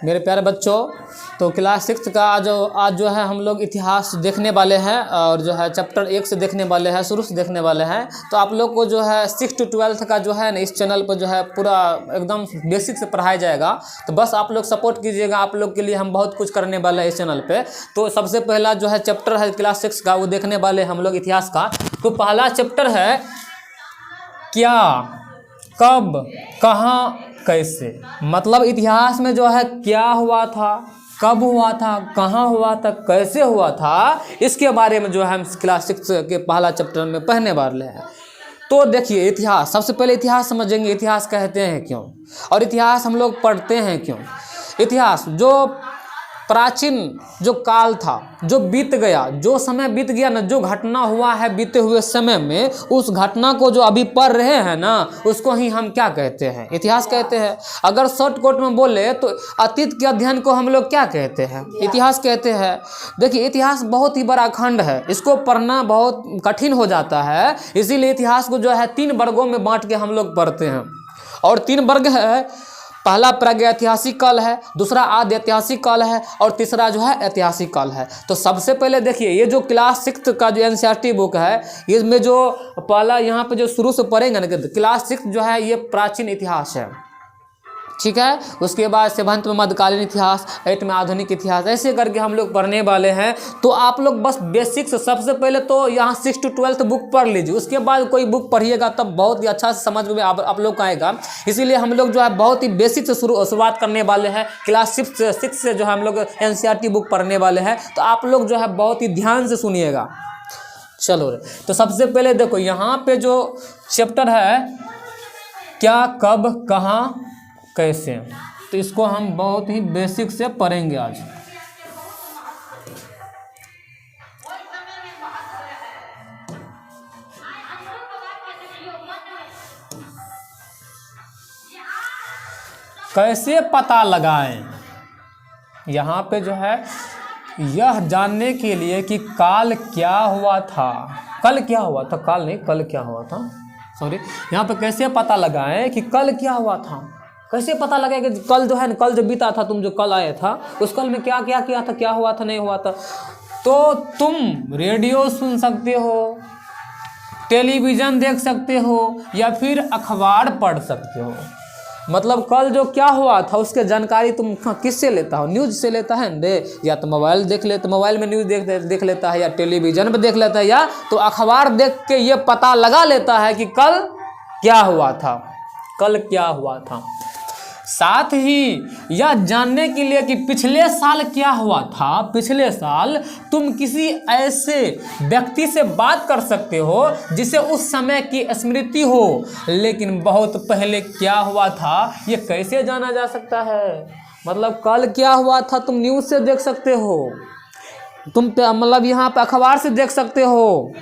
मेरे प्यारे बच्चों, तो क्लास 6 का आज जो है हम लोग इतिहास देखने वाले हैं और जो है चैप्टर 1 से देखने वाले हैं, शुरू से देखने वाले हैं। तो आप लोग को जो है 6 to 12 का जो है ना इस चैनल पर जो है पूरा एकदम बेसिक से पढ़ाया जाएगा। तो बस आप लोग सपोर्ट कीजिएगा, आप लोग के लिए हम बहुत कुछ करने वाले हैं इस चैनल पे। तो सबसे पहला जो है चैप्टर है क्लास 6 का, वो देखने वाले हम लोग इतिहास का। तो पहला चैप्टर है क्या, कब, कहाँ, कैसे। मतलब इतिहास में जो है क्या हुआ था, कब हुआ था, कहाँ हुआ था, कैसे हुआ था, इसके बारे में जो है हम क्लास 6 के पहला चैप्टर में पढ़ने वाले हैं। तो देखिए इतिहास, सबसे पहले इतिहास समझेंगे, इतिहास कहते हैं क्यों और इतिहास हम लोग पढ़ते हैं क्यों। इतिहास जो प्राचीन जो काल था, जो बीत गया, जो समय बीत गया ना, जो घटना हुआ है बीते हुए समय में, उस घटना को जो अभी पढ़ रहे हैं ना, उसको ही हम क्या कहते हैं, इतिहास कहते हैं। अगर शॉर्टकट में बोले तो अतीत के अध्ययन को हम लोग क्या कहते हैं, इतिहास कहते हैं। देखिए इतिहास बहुत ही बड़ा खंड है, इसको पढ़ना बहुत कठिन हो जाता है। इसीलिए इतिहास को जो है 3 वर्गों में बांट के हम लोग पढ़ते हैं। और 3 वर्ग है, पहला प्रागैतिहासिक काल है, दूसरा आद्य ऐतिहासिक काल है और तीसरा जो है ऐतिहासिक काल है। तो सबसे पहले देखिए ये जो क्लास 6 का जो एनसीईआरटी बुक है, इसमें जो पहला यहाँ पे जो शुरू से पढ़ेंगे ना, क्लास 6 जो है ये प्राचीन इतिहास है, ठीक है। उसके बाद 7th में मध्यकालीन इतिहास, 8th में आधुनिक इतिहास, ऐसे करके हम लोग पढ़ने वाले हैं। तो आप लोग बस बेसिक से सबसे पहले तो यहाँ 6 to 12 बुक पढ़ लीजिए, उसके बाद कोई बुक पढ़िएगा तब बहुत ही अच्छा से समझ में आप लोग का आएगा। इसीलिए हम लोग जो है बहुत ही बेसिक से शुरुआत करने वाले हैं। क्लास 6 से जो है हम लोग एनसीईआरटी बुक पढ़ने वाले हैं। तो आप लोग जो है बहुत ही ध्यान से सुनिएगा। चलो रे, तो सबसे पहले देखो यहाँ पे जो चैप्टर है क्या, कब, कहाँ, कैसे, तो इसको हम बहुत ही बेसिक से पढ़ेंगे आज। कैसे पता लगाएं, यहाँ पे जो है यह जानने के लिए कि काल क्या हुआ था, कल क्या हुआ था, काल नहीं कल क्या हुआ था, सॉरी। यहाँ पे कैसे पता लगाएं कि कल क्या हुआ था, कैसे पता लगेगा कि कल जो है ना, कल जो बीता था, तुम जो कल आया था उस कल में क्या क्या किया था, क्या हुआ था, नहीं हुआ था। तो तुम रेडियो सुन सकते हो, टेलीविज़न देख सकते हो या फिर अखबार पढ़ सकते हो। मतलब कल जो क्या हुआ था उसके जानकारी तुम किससे लेता हो, न्यूज़ से लेता है ना, या तो मोबाइल देख ले, तो मोबाइल में न्यूज़ देख लेता है, या टेलीविज़न पर देख लेता है, या तो अखबार देख के ये पता लगा लेता है कि कल क्या हुआ था, कल क्या हुआ था। साथ ही यह जानने के लिए कि पिछले साल क्या हुआ था, पिछले साल तुम किसी ऐसे व्यक्ति से बात कर सकते हो जिसे उस समय की स्मृति हो, लेकिन बहुत पहले क्या हुआ था ये कैसे जाना जा सकता है। मतलब कल क्या हुआ था तुम न्यूज़ से देख सकते हो, तुम मतलब यहाँ पे अखबार से देख सकते हो,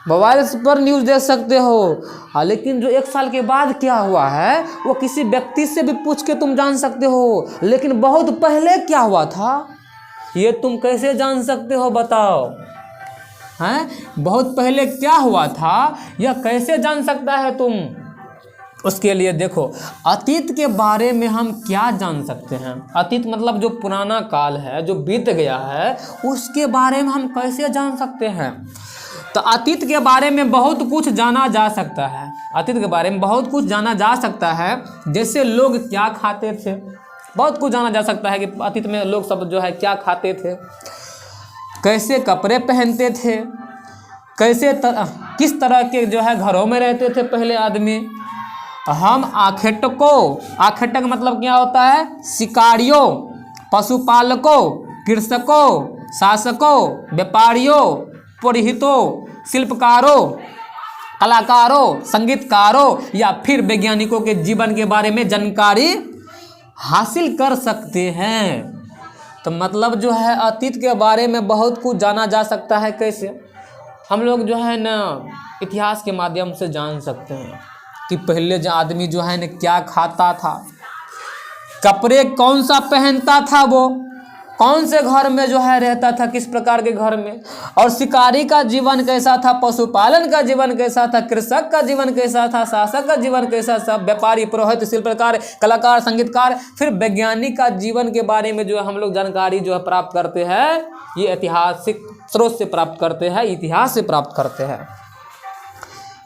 मोबाइल पर न्यूज़ देख सकते हो, लेकिन जो 1 साल के बाद क्या हुआ है वो किसी व्यक्ति से भी पूछ के तुम जान सकते हो, लेकिन बहुत पहले क्या हुआ था ये तुम कैसे जान सकते हो, बताओ हैं। बहुत पहले क्या हुआ था यह कैसे जान सकता है तुम। उसके लिए देखो अतीत के बारे में हम क्या जान सकते हैं। अतीत मतलब जो पुराना काल है, जो बीत गया है, उसके बारे में हम कैसे जान सकते हैं। तो अतीत के बारे में बहुत कुछ जाना जा सकता है, अतीत के बारे में बहुत कुछ जाना जा सकता है। जैसे लोग क्या खाते थे, बहुत कुछ जाना जा सकता है कि अतीत में लोग सब जो है क्या खाते थे, कैसे कपड़े पहनते थे, कैसे किस तरह के जो है घरों में रहते थे पहले आदमी। हम आखेटक मतलब क्या होता है, शिकारियों, पशुपालकों, कृषकों, शासकों, व्यापारियों, पुरोहितों, शिल्पकारों, कलाकारों, संगीतकारों या फिर वैज्ञानिकों के जीवन के बारे में जानकारी हासिल कर सकते हैं। तो मतलब जो है अतीत के बारे में बहुत कुछ जाना जा सकता है। कैसे हम लोग जो है ना इतिहास के माध्यम से जान सकते हैं कि पहले जो आदमी जो है ना क्या खाता था, कपड़े कौन सा पहनता था वो, कौन से घर में जो है रहता था, किस प्रकार के घर में, और शिकारी का जीवन कैसा था, पशुपालन का जीवन कैसा था, कृषक का जीवन कैसा था, शासक का जीवन कैसा था, व्यापारी, पुरोहित, शिल्पकार, कलाकार, संगीतकार, फिर वैज्ञानिक का जीवन के बारे में जो है हम लोग जानकारी जो है प्राप्त करते हैं, ये ऐतिहासिक स्रोत से प्राप्त करते हैं, इतिहास से प्राप्त करते हैं।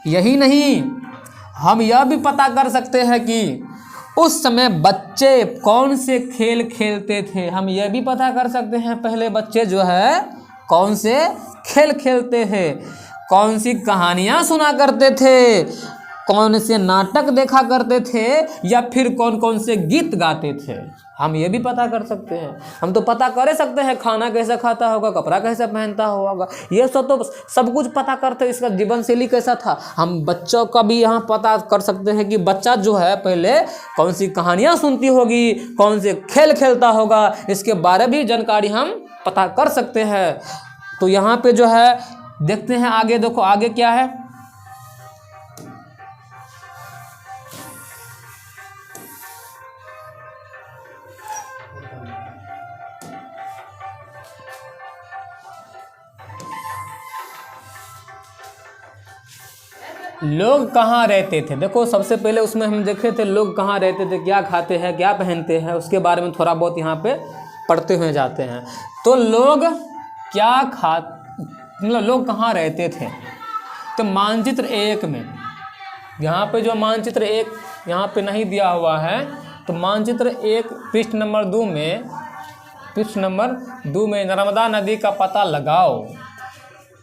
यही नहीं, हम यह भी पता कर सकते हैं कि उस समय बच्चे कौन से खेल खेलते थे, हम यह भी पता कर सकते हैं पहले बच्चे जो है कौन से खेल खेलते थे, कौन सी कहानियाँ सुना करते थे, कौन से नाटक देखा करते थे, या फिर कौन कौन से गीत गाते थे, हम ये भी पता कर सकते हैं। हम तो पता कर सकते हैं खाना कैसा खाता होगा, कपड़ा कैसा पहनता होगा, ये सब तो सब कुछ पता करते हैं, इसका जीवन शैली कैसा था। हम बच्चों का भी यहाँ पता कर सकते हैं कि बच्चा जो है पहले कौन सी कहानियाँ सुनती होगी, कौन से खेल खेलता होगा, इसके बारे में भी जानकारी हम पता कर सकते हैं। तो यहाँ पे जो है देखते हैं आगे, देखो आगे क्या है। लोग कहाँ रहते थे, देखो सबसे पहले उसमें हम देखे थे लोग कहाँ रहते थे, क्या खाते हैं, क्या पहनते हैं, उसके बारे में थोड़ा बहुत यहाँ पे पढ़ते हुए जाते हैं। तो लोग क्या मतलब लोग कहाँ रहते थे, तो मानचित्र 1 में, यहाँ पे जो मानचित्र 1 यहाँ पे नहीं दिया हुआ है, तो मानचित्र 1 पृष्ठ नंबर 2 में नर्मदा नदी का पता लगाओ।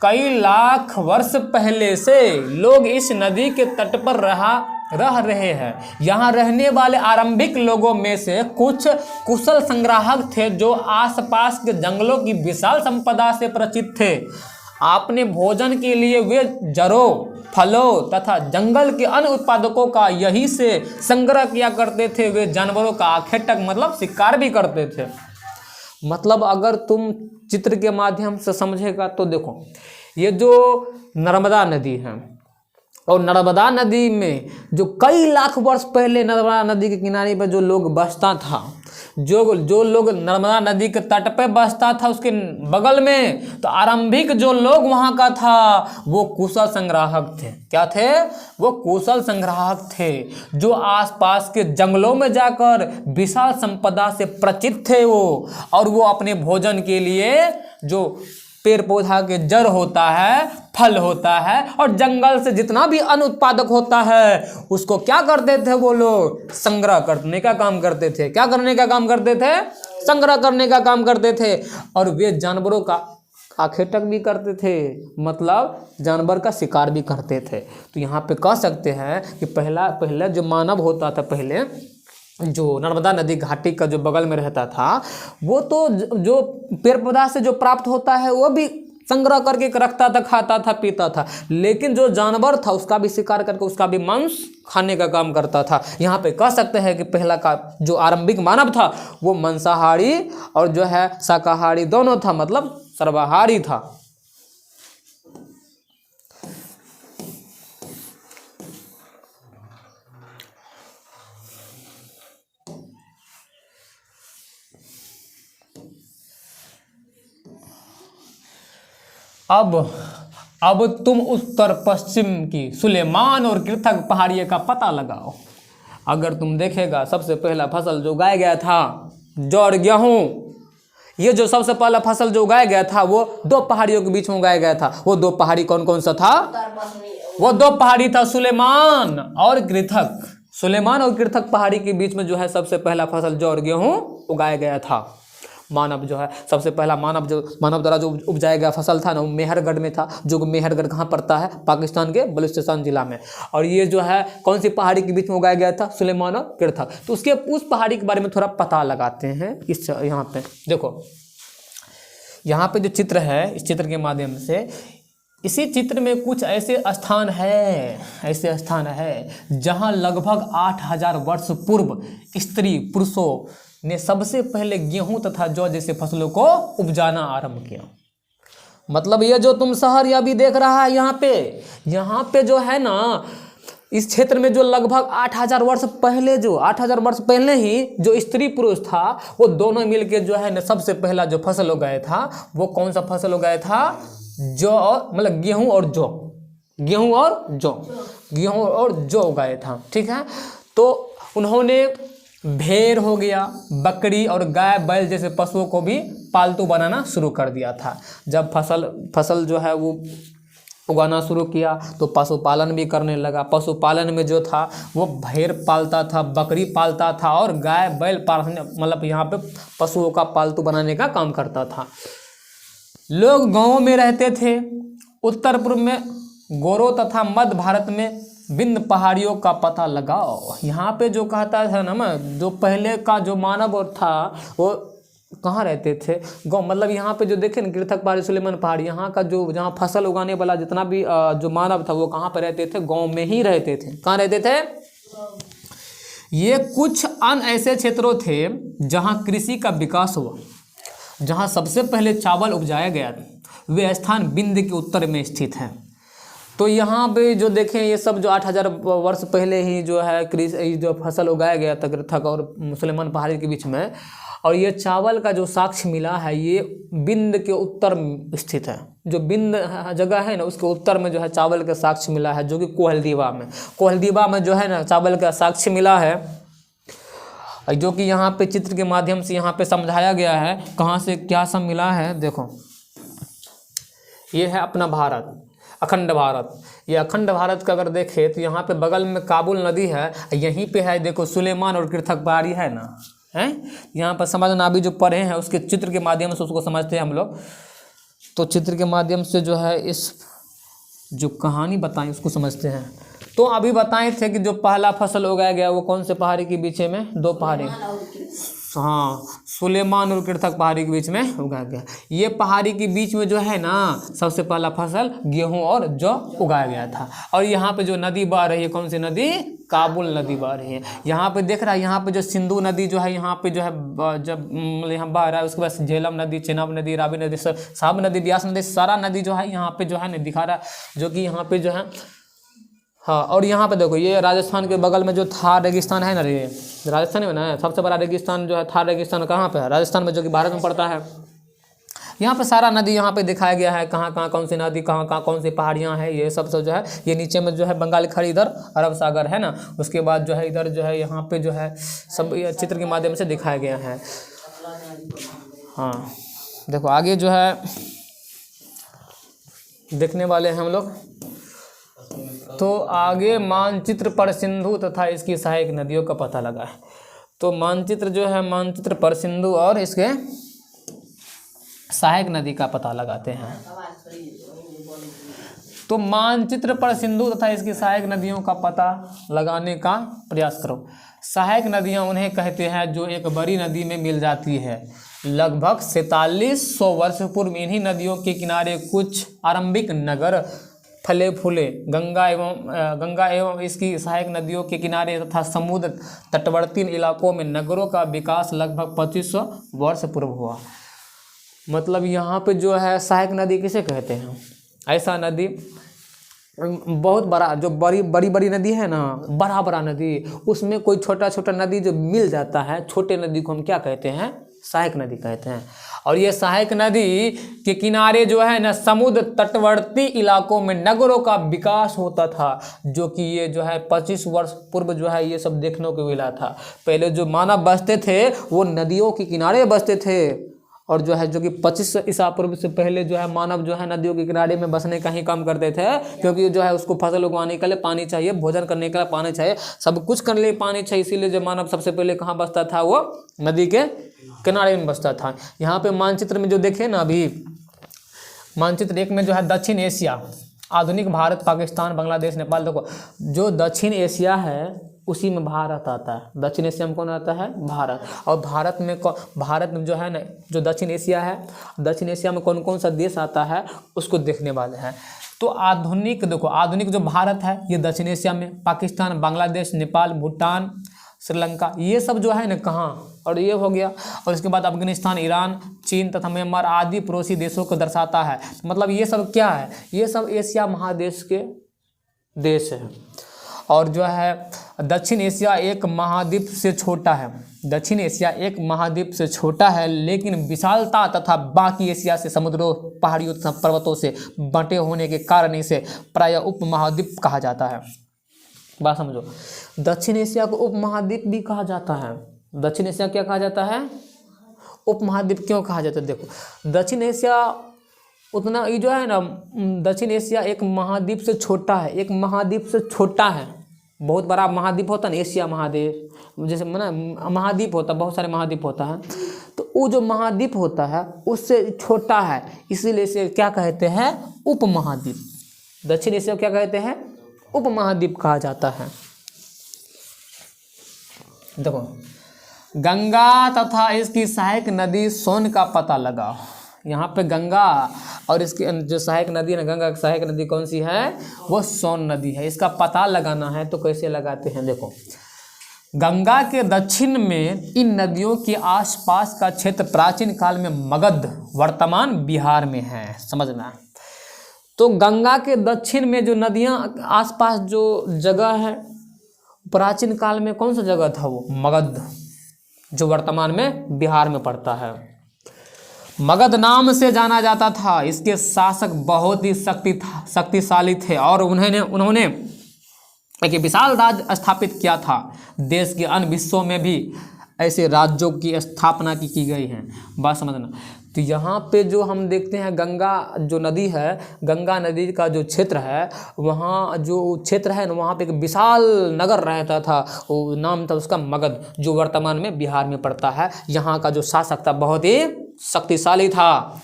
कई लाख वर्ष पहले से लोग इस नदी के तट पर रह रहे हैं। यहाँ रहने वाले आरंभिक लोगों में से कुछ कुशल संग्राहक थे जो आसपास के जंगलों की विशाल संपदा से परिचित थे। अपने भोजन के लिए वे जड़ों, फलों तथा जंगल के अन्य उत्पादकों का यहीं से संग्रह किया करते थे। वे जानवरों का आखेटक मतलब शिकार भी करते थे। मतलब अगर तुम चित्र के माध्यम से समझेगा तो देखो, ये जो नर्मदा नदी है, और नर्मदा नदी में जो कई लाख वर्ष पहले नर्मदा नदी के किनारे पर जो लोग बसता था, जो लोग नर्मदा नदी के तट पे बसता था, उसके बगल में तो आरंभिक जो लोग वहाँ का था वो कुशल संग्राहक थे। क्या थे? वो कुशल संग्राहक थे जो आसपास के जंगलों में जाकर विशाल संपदा से परिचित थे वो, और वो अपने भोजन के लिए जो पेड़ पौधा के जड़ होता है, फल होता है, और जंगल से जितना भी अन्न उत्पादक होता है उसको क्या करते थे वो लोग? संग्रह करने का काम करते थे। क्या करने का काम करते थे? संग्रह करने का काम करते थे। और वे जानवरों का आखेटक भी करते थे, मतलब जानवर का शिकार भी करते थे। तो यहाँ पे कह सकते हैं कि पहला जो मानव होता था, पहले जो नर्मदा नदी घाटी का जो बगल में रहता था, वो तो जो पेड़ पौधा से जो प्राप्त होता है वो भी संग्रह करके रखता था, खाता था, पीता था। लेकिन जो जानवर था उसका भी शिकार करके उसका भी मांस खाने का काम करता था। यहाँ पे कह सकते हैं कि पहला का जो आरंभिक मानव था वो मांसाहारी और जो है शाकाहारी दोनों था, मतलब सर्वाहारी था। अब तुम उत्तर पश्चिम की सुलेमान और कृथक पहाड़ियों का पता लगाओ। अगर तुम देखेगा, सबसे पहला फसल जो उगाया गया था जौ और गेहूँ, ये जो सबसे पहला फसल जो उगाया गया था वो 2 पहाड़ियों के बीच में उगाया गया था। वो 2 पहाड़ी कौन कौन सा था? वो 2 पहाड़ी था सुलेमान और कृथक। सुलेमान और कृथक पहाड़ी के बीच में जो है सबसे पहला फसल जौ और गेहूँ उगाया गया था। मानव जो है सबसे पहला मानव द्वारा जो उपजाया गया फसल था ना, वो मेहरगढ़ में था। जो मेहरगढ़ कहाँ पड़ता है? पाकिस्तान के बलूचिस्तान जिला में। और ये जो है कौन सी पहाड़ी के बीच में उगाया गया था? सुलेमान और कृथक। तो उसके उस पहाड़ी के बारे में थोड़ा पता लगाते हैं। इस यहाँ पे देखो, यहाँ पे जो चित्र है, इस चित्र के माध्यम से, इसी चित्र में कुछ ऐसे स्थान है जहाँ लगभग 8000 वर्ष पूर्व स्त्री पुरुषों ने सबसे पहले गेहूं तथा जौ जैसे फसलों को उपजाना आरंभ किया। मतलब ये जो तुम शहर या भी देख रहा है, यहाँ पे जो है ना इस क्षेत्र में जो लगभग 8000 वर्ष पहले, जो 8000 वर्ष पहले ही जो स्त्री पुरुष था वो दोनों मिलके जो है ना सबसे पहला जो फसल उगाया था वो कौन सा फसल उगाया था? जौ और मतलब गेहूं और जौ, गेहूं और जौ, गेहूं और जौ उगाया था। ठीक है, तो उन्होंने भेड़ हो गया, बकरी और गाय बैल जैसे पशुओं को भी पालतू बनाना शुरू कर दिया था। जब फसल जो है वो उगाना शुरू किया तो पशुपालन भी करने लगा। पशुपालन में जो था वो भेड़ पालता था, बकरी पालता था और गाय बैल पालने मतलब यहाँ पे पशुओं का पालतू बनाने का काम करता था। लोग गांवों में रहते थे। उत्तर पूर्व में गोरो तथा मध्य भारत में विंध्य पहाड़ियों का पता लगाओ। यहाँ पे जो कहता था ना, जो पहले का जो मानव था वो कहाँ रहते थे? गाँव, मतलब यहाँ पे जो देखे ना गिरथक पहाड़ी, सुलेमान पहाड़ी, यहाँ का जो जहाँ फसल उगाने वाला जितना भी जो मानव था वो कहाँ पे रहते थे? गाँव में ही रहते थे। कहाँ रहते थे? ये कुछ अन्य ऐसे क्षेत्रों थे जहाँ कृषि का विकास हुआ। जहाँ सबसे पहले चावल उपजाया गया वे स्थान विंध्य के उत्तर में स्थित हैं। तो यहाँ पे जो देखें ये सब जो 8000 वर्ष पहले ही जो है कृषि जो फसल उगाया गया था गिरथक और सुलेमान पहाड़ी के बीच में, और ये चावल का जो साक्ष्य मिला है ये विंध्य के उत्तर में स्थित है। जो विंध्य जगह है ना उसके उत्तर में जो है चावल का साक्ष्य मिला है, जो कि कोहलदीवा में जो है ना चावल का साक्ष्य मिला है, जो कि यहाँ पे चित्र के माध्यम से यहाँ पे समझाया गया है कहाँ से क्या सब मिला है। देखो ये है अपना भारत, अखंड भारत। ये अखंड भारत का अगर देखें तो यहाँ पे बगल में काबुल नदी है, यहीं पे है देखो सुलेमान और गिरथक पहाड़ी है ना, है यहाँ पर समझना। अभी जो पढ़े हैं उसके चित्र के माध्यम से उसको समझते हैं हम लोग। तो चित्र के माध्यम से जो है इस जो कहानी बताएं उसको समझते हैं। तो अभी बताए थे कि जो पहला फसल उगाया गया वो कौन से पहाड़ी के बीच में? दो पहाड़ी, हाँ, सुलेमान और गिरथक पहाड़ी के बीच में उगाया गया। ये पहाड़ी के बीच में जो है ना सबसे पहला फसल गेहूं और जौ उगाया गया था। और यहाँ पे जो नदी बह रही है, कौन सी नदी? काबुल नदी बह रही है। यहाँ पे देख रहा है, यहाँ पे जो सिंधु नदी जो है यहाँ पे जो है जब यहाँ बह रहा है, उसके बाद झेलम नदी, चेनाब नदी, रावी नदी, साब नदी, ब्यास नदी, सारा नदी जो है यहाँ पे जो है ना दिखा रहा है, जो कि यहाँ पे जो है, हाँ। और यहाँ पे देखो ये राजस्थान के बगल में जो थार रेगिस्तान है ना, ये राजस्थान में ना सबसे बड़ा रेगिस्तान जो है थार रेगिस्तान कहाँ पे है? राजस्थान में, जो कि भारत में पड़ता है। यहाँ पे सारा नदी यहाँ पे दिखाया गया है, कहाँ कहाँ कौन सी नदी, कहाँ कहाँ कौन सी पहाड़ियाँ हैं, ये सब जो है। ये नीचे में जो है बंगाल की खाड़ी, इधर अरब सागर है ना, उसके बाद जो है इधर जो है यहाँ पे जो है सब चित्र के माध्यम से दिखाया गया है। हाँ देखो आगे जो है देखने वाले हैं हम लोग। तो आगे मानचित्र पर सिंधु तथा इसकी सहायक नदियों का पता लगा है। तो मानचित्र जो है, मानचित्र पर सिंधु और इसके सहायक नदी का पता लगाते हैं। तो मानचित्र पर सिंधु तथा इसकी सहायक नदियों का पता लगाने का प्रयास करो। सहायक नदियां उन्हें कहते हैं जो एक बड़ी नदी में मिल जाती है। लगभग 4700 वर्ष पूर्व इन्हीं नदियों के किनारे कुछ आरंभिक नगर फले फूले। गंगा एवं इसकी सहायक नदियों के किनारे तथा समुद्र तटवर्ती इलाकों में नगरों का विकास लगभग 2500 वर्ष पूर्व हुआ। मतलब यहाँ पे जो है सहायक नदी किसे कहते हैं? ऐसा नदी बहुत बड़ा, जो बड़ी नदी है ना, बड़ा नदी, उसमें कोई छोटा छोटा नदी जो मिल जाता है, छोटे नदी को हम क्या कहते हैं? सहायक नदी कहते हैं। और ये सहायक नदी के किनारे जो है ना समुद्र तटवर्ती इलाकों में नगरों का विकास होता था, जो कि ये जो है 25 वर्ष पूर्व जो है ये सब देखने को मिला था। पहले जो मानव बसते थे वो नदियों के किनारे बसते थे, और जो है जो कि 25 ईसा पूर्व से पहले जो है मानव जो है नदियों के किनारे में बसने का ही काम करते थे, क्योंकि जो है उसको फसल उगाने के लिए पानी चाहिए, भोजन करने के लिए पानी चाहिए, सब कुछ करने के लिए पानी चाहिए। इसीलिए जो मानव सबसे पहले कहाँ बसता था? वो नदी के किनारे में बसता था। यहाँ पे मानचित्र में जो देखे ना, अभी मानचित्र एक में जो है दक्षिण एशिया, आधुनिक भारत, पाकिस्तान, बांग्लादेश, नेपाल। देखो जो दक्षिण एशिया है उसी में भारत आता है। दक्षिण एशिया में कौन आता है? भारत। और भारत में जो है ना, जो दक्षिण एशिया है, दक्षिण एशिया में कौन कौन सा देश आता है उसको देखने वाले हैं। तो आधुनिक देखो, आधुनिक जो भारत है ये दक्षिण एशिया में, पाकिस्तान, बांग्लादेश, नेपाल, भूटान, श्रीलंका, ये सब जो है ना कहाँ, और ये हो गया। और इसके बाद अफगानिस्तान, ईरान, चीन तथा म्यांमार आदि पड़ोसी देशों को दर्शाता है। मतलब ये सब क्या है? ये सब एशिया महादेश के देश है। और जो है दक्षिण एशिया एक महाद्वीप से छोटा है। दक्षिण एशिया एक महाद्वीप से छोटा है, लेकिन विशालता तथा बाकी एशिया से समुद्रों, पहाड़ियों तथा पर्वतों से बंटे होने के कारण इसे प्रायः उपमहाद्वीप कहा जाता है। बात समझो, दक्षिण एशिया को उपमहाद्वीप भी कहा जाता है। दक्षिण एशिया क्या कहा जाता है? उपमहाद्वीप क्यों कहा जाता है? देखो, दक्षिण एशिया उतना ये जो है ना, दक्षिण एशिया एक महाद्वीप से छोटा है, एक महाद्वीप से छोटा है। बहुत बड़ा महाद्वीप होता है ना, एशिया महाद्वीप, जैसे ना महाद्वीप होता है, बहुत सारे महाद्वीप होता है, तो वो जो महाद्वीप होता है उससे छोटा है, इसीलिए इसे क्या कहते हैं? उपमहाद्वीप। दक्षिण एशिया क्या कहते हैं? उपमहाद्वीप कहा जाता है। देखो, गंगा तथा इसकी सहायक नदी सोन का पता लगाओ। यहाँ पे गंगा और इसकी जो सहायक नदी है ना, गंगा की सहायक नदी कौन सी है? वो सोन नदी है। इसका पता लगाना है तो कैसे लगाते हैं? देखो, गंगा के दक्षिण में इन नदियों के आसपास का क्षेत्र प्राचीन काल में मगध, वर्तमान बिहार में है, समझना। तो गंगा के दक्षिण में जो नदियाँ आसपास जो जगह है, प्राचीन काल में कौन सा जगह था? वो मगध, जो वर्तमान में बिहार में पड़ता है। मगध नाम से जाना जाता था। इसके शासक बहुत ही शक्तिशाली थे और उन्होंने एक विशाल राज्य स्थापित किया था। देश के अन्य हिस्सों में भी ऐसे राज्यों की स्थापना की गई है। बात समझना। तो यहाँ पे जो हम देखते हैं, गंगा जो नदी है, गंगा नदी का जो क्षेत्र है, वहाँ जो क्षेत्र है ना, वहाँ पे एक विशाल नगर रहता था, वो नाम था उसका मगध, जो वर्तमान में बिहार में पड़ता है। यहाँ का जो शासक था बहुत ही शक्तिशाली था,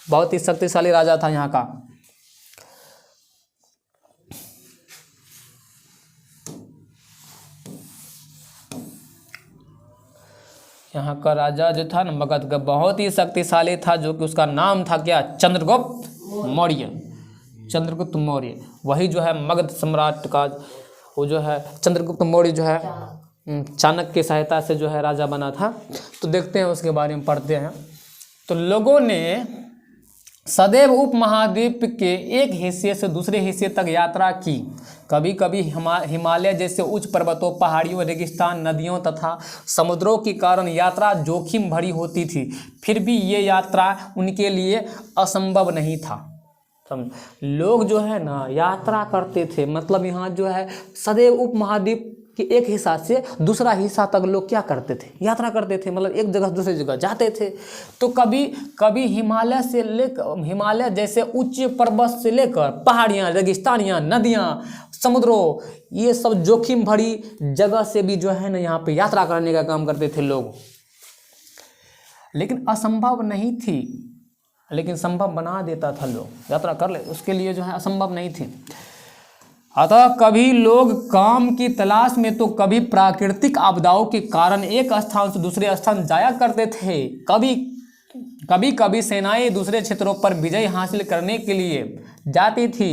बहुत ही शक्तिशाली राजा था यहाँ का। यहाँ का राजा जो था ना मगध का, बहुत ही शक्तिशाली था, जो कि उसका नाम था क्या? चंद्रगुप्त मौर्य। चंद्रगुप्त मौर्य, वही जो है मगध सम्राट का, वो जो है चंद्रगुप्त मौर्य जो है चाणक्य की सहायता से जो है राजा बना था। तो देखते हैं उसके बारे में, पढ़ते हैं। तो लोगों ने सदैव उपमहाद्वीप के एक हिस्से से दूसरे हिस्से तक यात्रा की। कभी कभी हिमालय जैसे उच्च पर्वतों, पहाड़ियों, रेगिस्तान, नदियों तथा समुद्रों के कारण यात्रा जोखिम भरी होती थी। फिर भी ये यात्रा उनके लिए असंभव नहीं था। समझ, लोग जो है ना यात्रा करते थे, मतलब यहाँ जो है सदैव उपमहाद्वीप कि एक हिस्सा से दूसरा हिस्सा तक लोग क्या करते थे? यात्रा करते थे, मतलब एक जगह से दूसरी जगह जाते थे। तो कभी कभी हिमालय से लेकर, हिमालय जैसे उच्च पर्वत से लेकर पहाड़ियाँ, रेगिस्तानियाँ, नदियाँ, समुद्रों, ये सब जोखिम भरी जगह से भी जो है ना यहाँ पे यात्रा करने का काम करते थे लोग। लेकिन असंभव नहीं थी, लेकिन संभव बना देता था लोग, यात्रा कर ले, उसके लिए जो है असंभव नहीं थी। अतः कभी लोग काम की तलाश में तो कभी प्राकृतिक आपदाओं के कारण एक स्थान से दूसरे स्थान जाया करते थे। कभी सेनाएं दूसरे क्षेत्रों पर विजय हासिल करने के लिए जाती थी।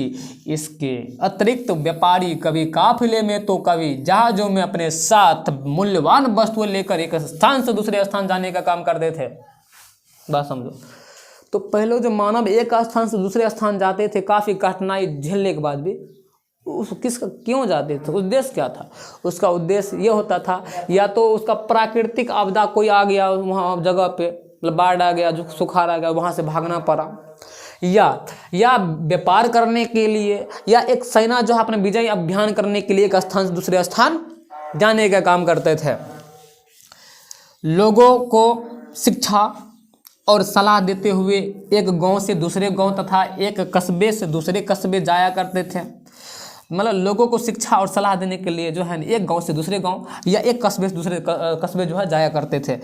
इसके अतिरिक्त व्यापारी कभी काफिले में तो कभी जहाजों में अपने साथ मूल्यवान वस्तुएं लेकर एक स्थान से दूसरे स्थान जाने का काम करते थे। बात समझो। तो पहले जो मानव एक स्थान से दूसरे स्थान जाते थे, काफ़ी कठिनाई झेलने के बाद भी, क्यों जाते थे? उद्देश्य क्या था? उसका उद्देश्य ये होता था, या तो उसका प्राकृतिक आपदा कोई आ गया वहाँ जगह पे, मतलब बाढ़ आ गया, जो सुखाड़ आ गया, वहाँ से भागना पड़ा, या व्यापार करने के लिए, या एक सेना जो है अपने विजय अभियान करने के लिए एक स्थान से दूसरे स्थान जाने का काम करते थे। लोगों को शिक्षा और सलाह देते हुए एक गांव से दूसरे गांव तथा एक कस्बे से दूसरे कस्बे जाया करते थे। मतलब लोगों को शिक्षा और सलाह देने के लिए जो है एक गांव से दूसरे गांव या एक कस्बे से दूसरे कस्बे जो है जाया करते थे।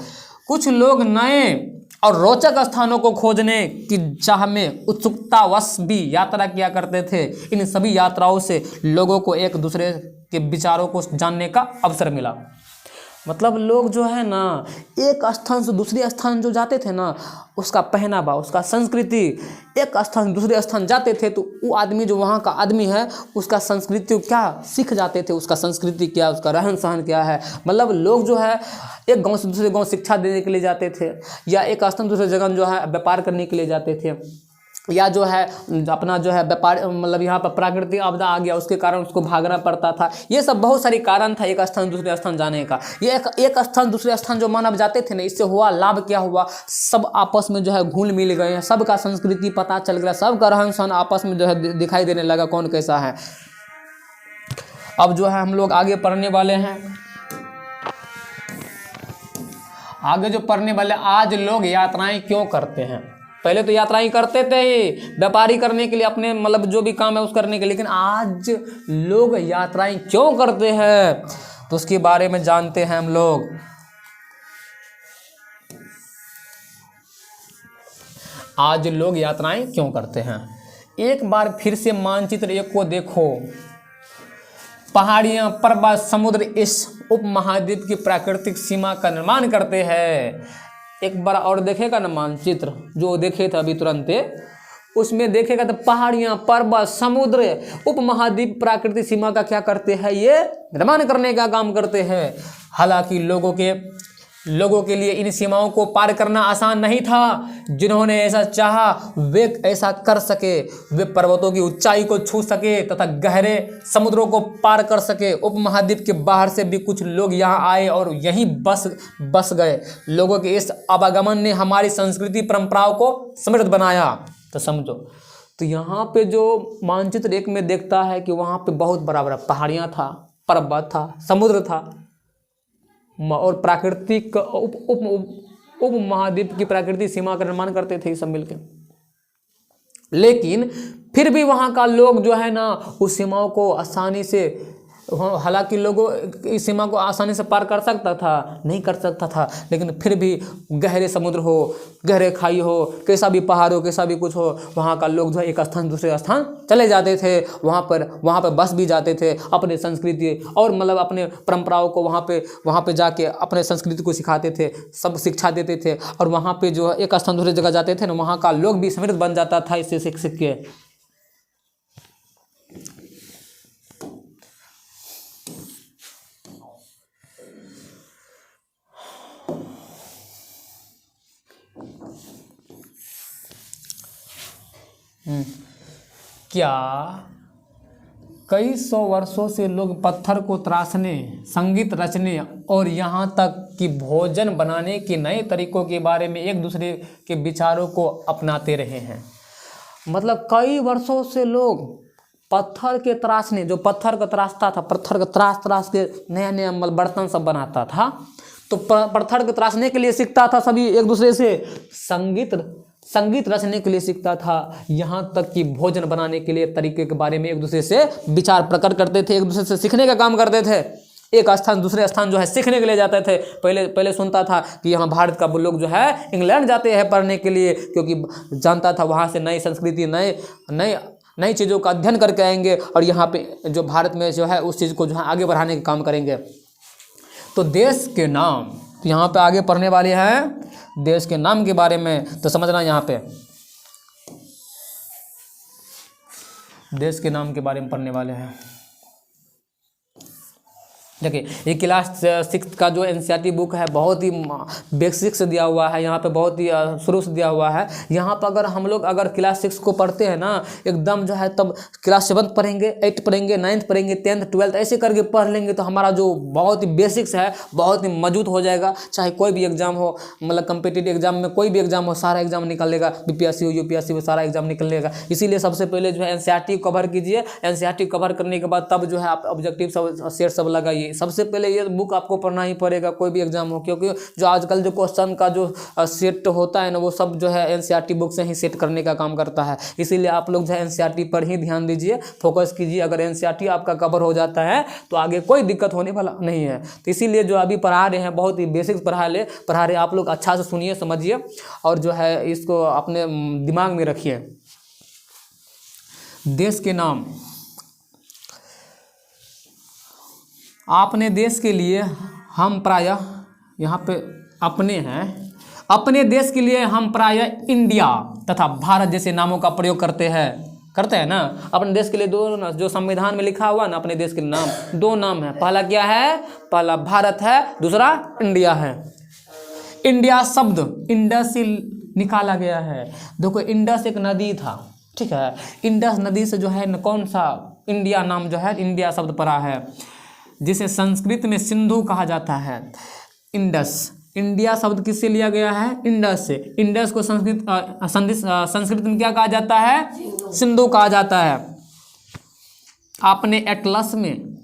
कुछ लोग नए और रोचक स्थानों को खोजने की चाह में उत्सुकतावश भी यात्रा किया करते थे। इन सभी यात्राओं से लोगों को एक दूसरे के विचारों को जानने का अवसर मिला। मतलब लोग जो है ना एक स्थान से दूसरे स्थान जो जाते थे ना, उसका पहनावा, उसका संस्कृति, एक स्थान से दूसरे स्थान जाते थे तो वो आदमी जो वहाँ का आदमी है उसका संस्कृति क्या सीख जाते थे, उसका संस्कृति क्या, उसका रहन सहन क्या है। मतलब लोग जो है एक गांव से दूसरे गांव शिक्षा देने के लिए जाते थे, या एक स्थान दूसरे जगह जो है व्यापार करने के लिए जाते थे, या जो है अपना जो है व्यापार मतलब यहाँ पर प्राकृतिक आपदा आ गया, उसके कारण उसको भागना पड़ता था। ये सब बहुत सारी कारण था एक स्थान दूसरे स्थान जाने का। ये एक स्थान दूसरे स्थान जो मानव जाते थे ना, इससे हुआ लाभ क्या हुआ, सब आपस में जो है घुल मिल गए हैं, सबका संस्कृति पता चल गया, सबका रहन सहन आपस में जो है दिखाई देने लगा कौन कैसा है। अब जो है हम लोग आगे पढ़ने वाले हैं, आगे जो पढ़ने वाले, आज लोग यात्राएं क्यों करते हैं। पहले तो यात्राएं करते थे व्यापारी करने के लिए, अपने मतलब जो भी काम है उस करने के लिए, लेकिन आज लोग यात्राएं क्यों करते हैं तो उसके बारे में जानते हैं हम लोग। आज लोग यात्राएं क्यों करते हैं, एक बार फिर से मानचित्र एक को देखो। पहाड़ियां, पर्वत, समुद्र इस उपमहाद्वीप की प्राकृतिक सीमा का निर्माण करते हैं। एक बार और देखेगा ना मानचित्र, जो देखे थे अभी तुरंत, उसमें देखेगा तो पहाड़ियां, पर्वत, समुद्र उपमहाद्वीप प्राकृतिक सीमा का क्या करते हैं, ये निर्माण करने का काम करते हैं। हालांकि लोगों के लिए इन सीमाओं को पार करना आसान नहीं था। जिन्होंने ऐसा चाहा वे ऐसा कर सके, वे पर्वतों की ऊंचाई को छू सके तथा गहरे समुद्रों को पार कर सके। उपमहाद्वीप के बाहर से भी कुछ लोग यहाँ आए और यहीं बस गए। लोगों के इस आवागमन ने हमारी संस्कृति परंपराओं को समृद्ध बनाया। तो समझो, तो यहाँ पे जो मानचित्र एक में देखता है कि वहाँ पे बहुत बड़ा बड़ा पहाड़ियाँ था, पर्वत था, समुद्र था और प्राकृतिक उप महाद्वीप की प्राकृतिक सीमा का निर्माण करते थे सब मिलकर। लेकिन फिर भी वहाँ का लोग जो है ना उस सीमाओं को आसानी से, हालांकि लोगों इस सीमा को आसानी से पार कर सकता था, नहीं कर सकता था, लेकिन फिर भी गहरे समुद्र हो, गहरे खाई हो, कैसा भी पहाड़ हो, कैसा भी कुछ हो, वहाँ का लोग जो है एक स्थान दूसरे स्थान चले जाते थे। वहाँ पर बस भी जाते थे, अपने संस्कृति और मतलब अपने परंपराओं को वहाँ पे जाके अपने संस्कृति को सिखाते थे, सब शिक्षा देते थे। और वहाँ पे जो एक स्थान दूसरे जगह जाते थे ना, वहाँ का लोग भी समृद्ध बन जाता था इससे सीख के। क्या कई सौ वर्षों से लोग पत्थर को तराशने, संगीत रचने और यहाँ तक कि भोजन बनाने के नए तरीकों के बारे में एक दूसरे के विचारों को अपनाते रहे हैं। मतलब कई वर्षों से लोग पत्थर के तराशने, जो पत्थर को तराशता था, पत्थर को तराश के नया नया बर्तन सब बनाता था, तो पत्थर को तराशने के लिए सीखता था सभी एक दूसरे से, संगीत रचने के लिए सीखता था, यहाँ तक कि भोजन बनाने के लिए तरीके के बारे में एक दूसरे से विचार प्रकट करते थे, एक दूसरे से सीखने का काम करते थे। एक स्थान दूसरे स्थान जो है सीखने के लिए जाते थे। पहले सुनता था कि यहाँ भारत का लोग जो है इंग्लैंड जाते हैं पढ़ने के लिए, क्योंकि जानता था वहाँ से नई संस्कृति, नई चीज़ों का अध्ययन करके आएंगे और यहाँ पे जो भारत में जो है उस चीज़ को जो है आगे बढ़ाने का काम करेंगे। तो देश के नाम, तो यहाँ पे आगे पढ़ने वाले हैं देश के नाम के बारे में। तो समझना, यहाँ पे देश के नाम के बारे में पढ़ने वाले हैं। देखिए, ये क्लास 6 का जो एनसीईआरटी बुक है बहुत ही बेसिक से दिया हुआ है, यहाँ पे बहुत ही शुरू से दिया हुआ है। यहाँ पर अगर हम लोग क्लास 6 को पढ़ते हैं ना एकदम जो है, तब क्लास 7 पढ़ेंगे, 8 पढ़ेंगे, 9th पढ़ेंगे, 10th 12th ऐसे करके पढ़ लेंगे तो हमारा जो बहुत ही बेसिक्स है बहुत ही मजबूत हो जाएगा। चाहे कोई भी एग्जाम हो, मतलब कम्पिटिटिव एग्जाम में कोई भी एग्जाम हो, सारा एग्जाम निकल लेगा, बीपीएससी हो, यूपीएससी हो, सारा एग्जाम निकल लेगा। इसीलिए सबसे पहले जो है एनसीईआरटी कवर कीजिए। एनसीईआरटी कवर करने के बाद तब जो है आप ऑब्जेक्टिव सब सेट सब लगाइए। सबसे पहले ये बुक आपको पढ़ना ही पड़ेगा कोई भी एग्जाम हो, क्योंकि जो आजकल जो क्वेश्चन का जो सेट होता है ना, वो सब जो है एनसीईआरटी बुक से ही सेट करने का काम करता है। इसीलिए आप लोग जो है एनसीईआरटी पर ही ध्यान दीजिए, फोकस कीजिए। अगर एनसीईआरटी आपका कवर हो जाता है तो आगे कोई दिक्कत होने वाला नहीं है। तो इसीलिए जो अभी पढ़ा रहे हैं बहुत ही बेसिक्स पढ़ा रहे आप लोग अच्छा से सुनिए, समझिए और जो है इसको अपने दिमाग में रखिए। देश के नाम, अपने देश के लिए हम प्रायः, यहाँ पे अपने हैं, अपने देश के लिए हम प्रायः इंडिया तथा भारत जैसे नामों का प्रयोग करते हैं ना। अपने देश के लिए दो, जो संविधान में लिखा हुआ ना, अपने देश के नाम 2 नाम है। पहला क्या है? पहला भारत है, दूसरा इंडिया है। इंडिया शब्द इंडस से निकाला गया है। देखो इंडस एक नदी था, ठीक है, इंडस नदी से जो है न कौन सा इंडिया नाम जो है, इंडिया शब्द पड़ा है, जिसे संस्कृत में सिंधु कहा जाता है। इंडस, इंडिया शब्द किससे लिया गया है? इंडस से। इंडस को संस्कृत में क्या कहा जाता है? सिंधु कहा जाता है। आपने एटलस में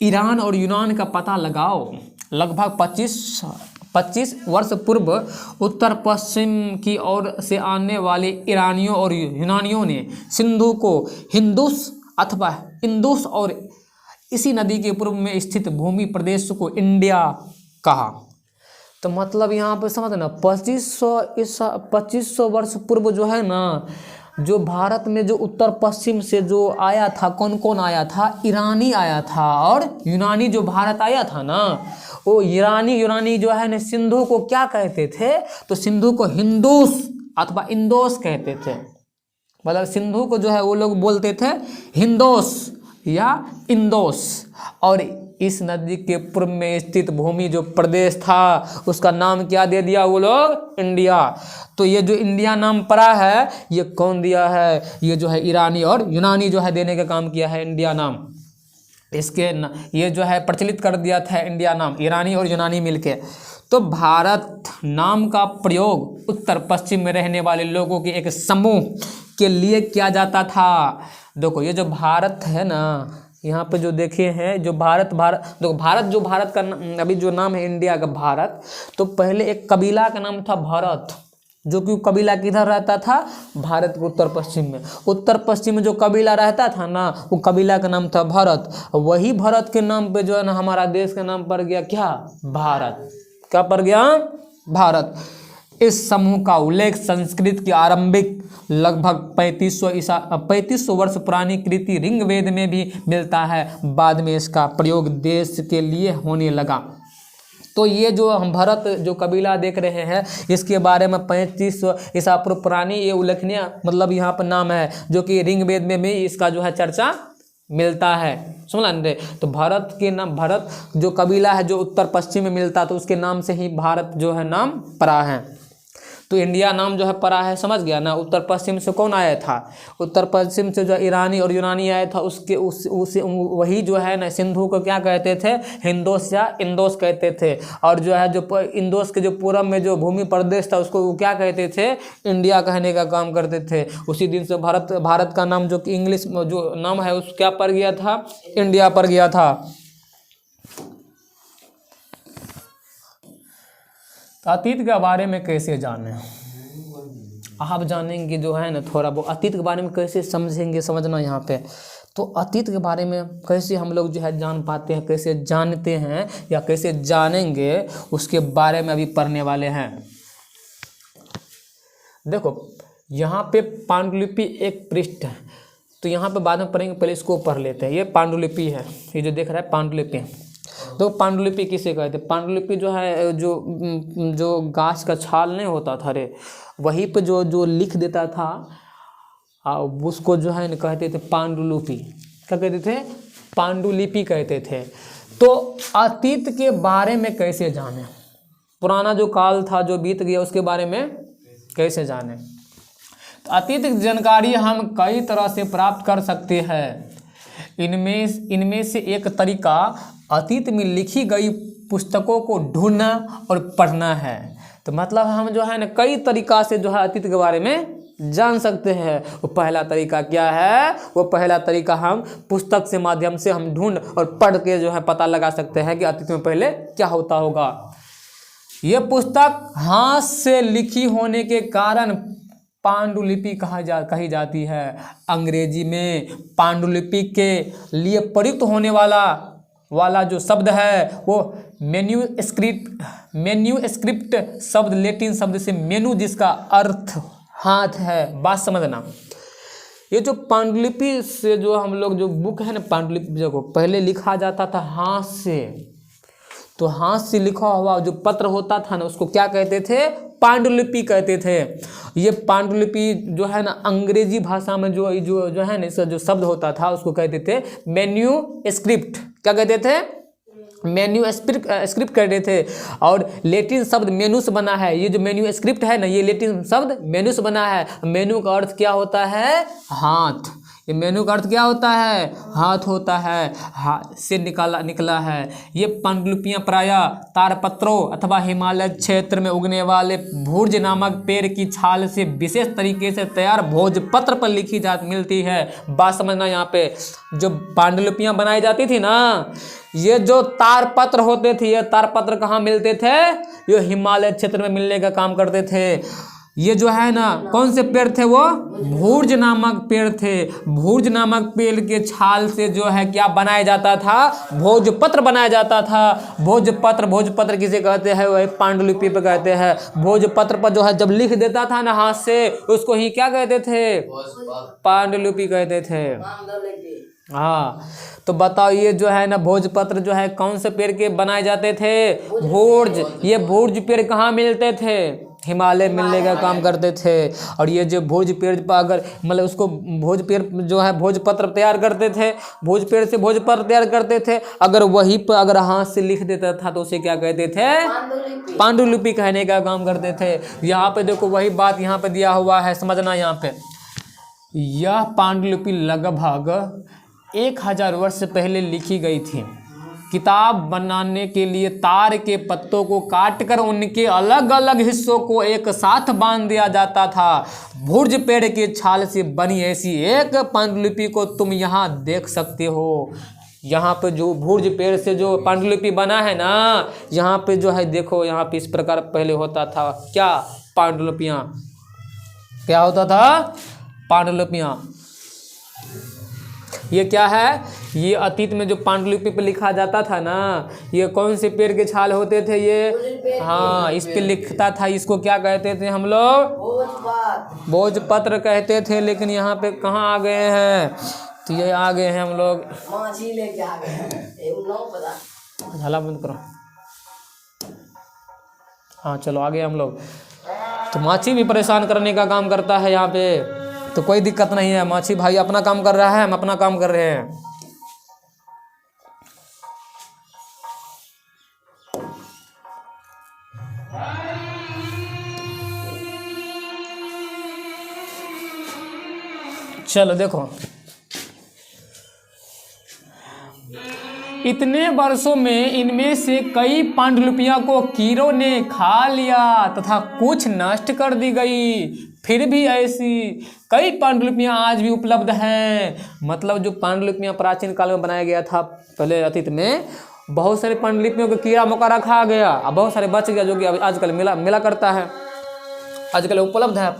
ईरान और यूनान का पता लगाओ। लगभग 25 वर्ष पूर्व उत्तर पश्चिम की ओर से आने वाले ईरानियों और यूनानियों ने सिंधु को हिंदुस अथवा इंदुस और इसी नदी के पूर्व में स्थित भूमि प्रदेश को इंडिया कहा। तो मतलब यहाँ पे समझना 2500 वर्ष पूर्व जो है ना, जो भारत में जो उत्तर पश्चिम से जो आया था, कौन कौन आया था? ईरानी आया था और यूनानी जो भारत आया था ना, वो यूनानी जो है ना सिंधु को क्या कहते थे? तो सिंधु को हिंदूस अथवा इंदोस कहते थे। मतलब सिंधु को जो है वो लोग बोलते थे हिंदोस या इंदोस, और इस नदी के पूर्व में स्थित भूमि जो प्रदेश था उसका नाम क्या दे दिया वो लोग? इंडिया। तो ये जो इंडिया नाम पड़ा है ये कौन दिया है? ये जो है ईरानी और यूनानी जो है देने का काम किया है इंडिया नाम। ये जो है प्रचलित कर दिया था इंडिया नाम, ईरानी और यूनानी मिलके। तो भारत नाम का प्रयोग उत्तर पश्चिम में रहने वाले लोगों के एक समूह के लिए किया जाता था। देखो ये जो भारत है ना, यहाँ पे जो देखे हैं जो भारत देखो भारत का अभी जो नाम है इंडिया का भारत, तो पहले एक कबीला का नाम था भरत, जो कि कबीला किधर रहता था? भारत के उत्तर पश्चिम में। उत्तर पश्चिम में जो कबीला रहता था ना, वो कबीला का नाम था भरत। वही भरत के नाम पे जो है ना हमारा देश का नाम पड़ गया क्या? भारत। क्या पड़ गया? भारत। इस समूह का उल्लेख संस्कृत की आरंभिक लगभग 3500 वर्ष पुरानी कृति ऋग्वेद में भी मिलता है। बाद में इसका प्रयोग देश के लिए होने लगा। तो ये जो हम भरत जो कबीला देख रहे हैं, इसके बारे में 3500 ईसा पूर्व पुरानी ये उल्लेखनीय मतलब यहाँ पर नाम है, जो कि ऋग्वेद में भी इसका जो है चर्चा मिलता है। समझ ले? तो भारत के नाम, भारत जो कबीला है जो उत्तर पश्चिम में मिलता, तो उसके नाम से ही भारत जो है नाम पड़ा है। तो इंडिया नाम जो है पड़ा है, समझ गया ना। उत्तर पश्चिम से कौन आया था? उत्तर पश्चिम से जो ईरानी और यूनानी आया था, वही जो है ना सिंधु को क्या कहते थे? हिंदोस या इंदोस कहते थे। और जो है जो इंदोस के जो पूरब में जो भूमि प्रदेश था उसको वो क्या कहते थे? इंडिया कहने का काम करते थे। उसी दिन से भारत का नाम जो कि इंग्लिश में जो नाम है उस क्या पड़ गया था? इंडिया पड़ गया था। तो अतीत के बारे में कैसे जाने? आप जानेंगे जो है ना थोड़ा वो अतीत के बारे में कैसे समझेंगे, समझना यहाँ पे। तो अतीत के बारे में कैसे हम लोग जो है जान पाते हैं, कैसे जानते हैं या कैसे जानेंगे, उसके बारे में अभी पढ़ने वाले हैं। देखो यहाँ पे पांडुलिपि एक पृष्ठ है, तो यहाँ पे बाद में पढ़ेंगे, पहले इसको पढ़ लेते हैं। ये पांडुलिपि है, ये जो देख रहा है पांडुलिपि। तो पांडुलिपि किसे कहते हैं? पांडुलिपि जो है जो गाछ का छाल नहीं होता था रे, वहीं पे जो लिख देता था उसको जो है न कहते थे पांडुलिपि। क्या कहते थे? पांडुलिपि कहते थे। तो अतीत के बारे में कैसे जाने? पुराना जो काल था जो बीत गया उसके बारे में कैसे जाने? तो अतीत की जानकारी हम कई तरह से प्राप्त कर सकते हैं। इनमें से एक तरीका अतीत में लिखी गई पुस्तकों को ढूंढना और पढ़ना है। तो मतलब हम जो है ना कई तरीका से जो है अतीत के बारे में जान सकते हैं। वो पहला तरीका क्या है? वो पहला तरीका हम पुस्तक से माध्यम से हम ढूंढ और पढ़ के जो है पता लगा सकते हैं कि अतीत में पहले क्या होता होगा। ये पुस्तक हाथ से लिखी होने के कारण पांडुलिपि कही जाती है। अंग्रेजी में पांडुलिपि के लिए प्रयुक्त होने वाला जो शब्द है वो मेन्यूस्क्रिप्ट शब्द लैटिन शब्द से मेनू, जिसका अर्थ हाथ है। बात समझना, ये जो पांडुलिपि से जो हम लोग जो बुक है ना पांडुलिपि जो पहले लिखा जाता था हाथ से, तो हाथ से लिखा हुआ जो पत्र होता था ना उसको क्या कहते थे? पांडुलिपि कहते थे। ये पांडुलिपि जो है ना अंग्रेजी भाषा में जो है ना इसका जो शब्द होता था उसको कहते थे मेन्यूस्क्रिप्ट। क्या कहते थे? मेन्यू स्क्रिप्ट कर रहे थे। और लेटिन शब्द मेनू से बना है। ये जो मेन्यू स्क्रिप्ट है ना, ये लेटिन शब्द मेनू से बना है। मेनू का अर्थ क्या होता है? हाथ। ये मेनू का अर्थ क्या होता है? हाथ होता है, हाथ से निकला है। ये पांडुलिपियां प्रायः तारपत्रों अथवा हिमालय क्षेत्र में उगने वाले भूर्ज नामक पेड़ की छाल से विशेष तरीके से तैयार भोजपत्र पर लिखी मिलती है। बात समझना, यहाँ पे जो पांडुलिपियां बनाई जाती थी ना, ये जो तारपत्र होते थे, ये तारपत्र कहाँ मिलते थे? ये हिमालय क्षेत्र में मिलने का काम करते थे। ये जो है ना, कौन से पेड़ थे? वो भूर्ज नामक पेड़ थे। भूर्ज नामक पेड़ के छाल से जो है क्या बनाया जाता था? भोजपत्र बनाया जाता था। भोजपत्र किसे कहते हैं? वही पांडुलिपि पे कहते हैं। भोजपत्र पर जो है जब लिख देता था ना हाथ से, उसको ही क्या कहते थे? पांडुलिपि कहते थे। हाँ, तो बताओ ये जो है ना भोजपत्र जो है कौन से पेड़ के बनाए जाते थे? भूर्ज। ये भूर्ज पेड़ कहाँ मिलते थे? हिमालय मिलने का काम करते थे। और ये जो भोज पेड़ पर अगर मतलब उसको भोज पेड़ जो है भोजपत्र तैयार करते थे, भोज पेड़ से भोजपत्र तैयार करते थे। अगर वहीं पर अगर हाथ से लिख देता था तो उसे क्या कहते थे? पांडुलिपि कहने का काम करते थे। यहाँ पे देखो वही बात यहाँ पे दिया हुआ है, समझना। यहाँ पे यह पांडुलिपि लगभग 1000 वर्ष पहले लिखी गई थी। किताब बनाने के लिए तार के पत्तों को काटकर उनके अलग अलग हिस्सों को एक साथ बांध दिया जाता था। भुर्ज पेड़ के छाल से बनी ऐसी एक पांडुलिपि को तुम यहाँ देख सकते हो। यहाँ पे जो भुर्ज पेड़ से जो पांडुलिपि बना है ना, यहाँ पे जो है देखो, यहाँ पे इस प्रकार पहले होता था क्या? पांडुलिपियाँ। क्या होता था? पांडुलिपियाँ। ये क्या है? ये अतीत में जो पांडुलिपि पे लिखा जाता था ना, ये कौन से पेड़ के छाल होते थे? ये हाँ, इस पे लिखता था। इसको क्या कहते थे हम लोग? भोजपत्र कहते थे। लेकिन यहाँ पे कहाँ आ गए हैं? तो ये आ गए हैं हम लोग, झाला बंद करो। हाँ चलो आ गए हम लोग। तो माछी भी परेशान करने का काम करता है यहाँ पे, तो कोई दिक्कत नहीं है। माछी भाई अपना काम कर रहा है, हम अपना काम कर रहे हैं। चलो देखो, इतने वर्षों में इनमें से कई पांडुलिपियों को कीड़ों ने खा लिया तथा कुछ नष्ट कर दी गई। फिर भी ऐसी कई पांडुलिपियां आज भी उपलब्ध हैं। मतलब जो पांडुलिपियां प्राचीन काल में बनाया गया था, पहले अतीत में बहुत सारे पांडुलिपियों को कीड़ा मकोड़ा खा गया, अब बहुत सारे बच गया, जो कि आजकल मिला करता है, आजकल उपलब्ध है।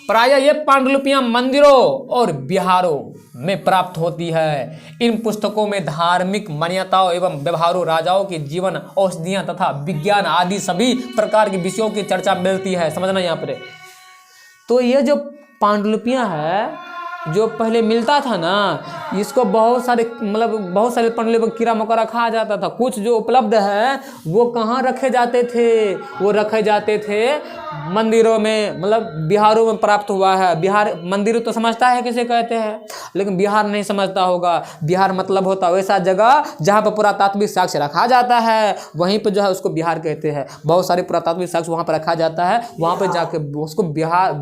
प्रायः ये पांडुलिपियां मंदिरों और विहारों में प्राप्त होती है। इन पुस्तकों में धार्मिक मान्यताओं एवं व्यवहारों, राजाओं के जीवन, औषधियां तथा विज्ञान आदि सभी प्रकार के विषयों की चर्चा मिलती है। समझना यहाँ पर। तो ये जो पांडुलिपियां है, जो पहले मिलता था ना, इसको बहुत सारे पांडुलिपि कीड़ा मकोड़ा खा जाता था। कुछ जो उपलब्ध है वो कहाँ रखे जाते थे? वो रखे जाते थे मंदिरों में, मतलब बिहारों में प्राप्त हुआ है। बिहार मंदिर तो समझता है किसे कहते हैं, लेकिन बिहार नहीं समझता होगा। बिहार मतलब होता है वैसा जगह जहाँ पर पुरातात्विक साक्ष्य रखा जाता है, वहीं पर जो है उसको बिहार कहते हैं। बहुत सारे पुरातात्विक साक्ष्य वहाँ पर रखा जाता है, वहाँ पर जाके उसको बिहार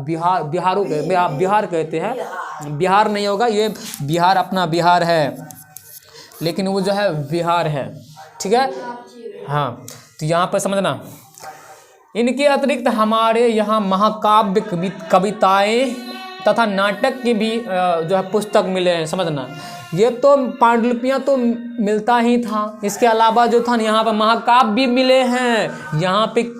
कहते हैं। बिहार नहीं होगा, ये बिहार अपना बिहार है, लेकिन वो जो है बिहार है। ठीक है, हाँ। तो यहाँ पर समझना, इनके अतिरिक्त हमारे यहाँ महाकाव्य, कविताएं तथा नाटक की भी जो है पुस्तक मिले हैं। समझना, ये तो पांडुलिपियाँ तो मिलता ही था, इसके अलावा जो था यहाँ पर महाकाव्य भी मिले हैं। यहाँ पे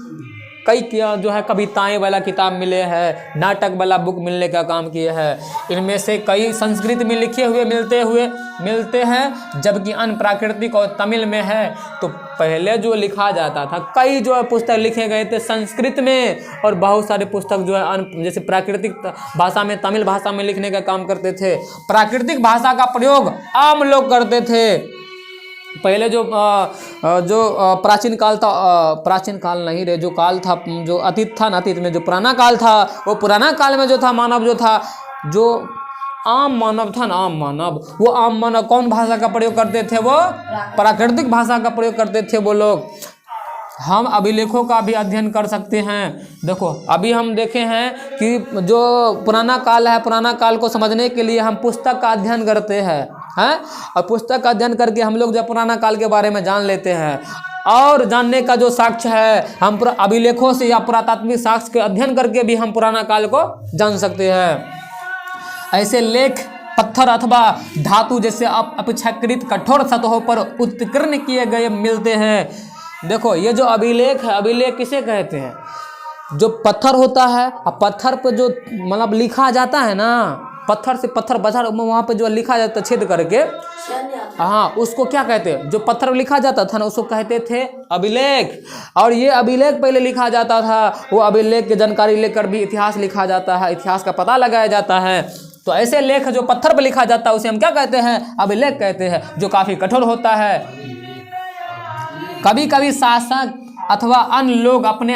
कई जो है कविताएं वाला किताब मिले हैं, नाटक वाला बुक मिलने का काम किए हैं। इनमें से कई संस्कृत में लिखे हुए मिलते हैं, जबकि अन्य प्राकृतिक और तमिल में है। तो पहले जो लिखा जाता था, कई जो है पुस्तक लिखे गए थे संस्कृत में, और बहुत सारे पुस्तक जो है जैसे प्राकृतिक भाषा में, तमिल भाषा में लिखने का काम करते थे। प्राकृतिक भाषा का प्रयोग आम लोग करते थे। पहले जो प्राचीन काल था, प्राचीन काल नहीं रे, जो काल था, जो अतीत था ना, अतीत में जो पुराना काल था, वो पुराना काल में जो था मानव जो था, जो आम मानव था ना, आम मानव, वो आम मानव कौन भाषा का प्रयोग करते थे? वो प्राकृतिक भाषा का प्रयोग करते थे वो लोग। हम अभिलेखों का भी अध्ययन कर सकते हैं। देखो अभी हम देखे हैं कि जो पुराना काल है, पुराना काल को समझने के लिए हम पुस्तक का अध्ययन करते हैं और पुस्तक का अध्ययन करके हम लोग जो पुराना काल के बारे में जान लेते हैं। और जानने का जो साक्ष्य है, हम अभिलेखों से या पुरातात्विक साक्ष्य के अध्ययन करके भी हम पुराना काल को जान सकते हैं। ऐसे लेख पत्थर अथवा धातु जैसे अपेक्षाकृत कठोर सतहों पर उत्कीर्ण किए गए मिलते हैं। देखो ये जो अभिलेख है, अभिलेख किसे कहते हैं? जो पत्थर होता है और पत्थर पे जो मतलब लिखा जाता है ना, पत्थर से पत्थर बचा वहाँ पे जो लिखा जाता है छेद करके, हाँ उसको क्या कहते हैं? जो पत्थर लिखा जाता था ना उसको कहते थे अभिलेख। और ये अभिलेख पहले लिखा जाता था, वो अभिलेख की जानकारी लेकर भी इतिहास लिखा जाता है, इतिहास का पता लगाया जाता है। तो ऐसे लेख जो पत्थर पर लिखा जाता है उसे हम क्या कहते हैं? अभिलेख कहते हैं, जो काफ़ी कठोर होता है। कभी कभी शासक अथवा अन्य लोग अपने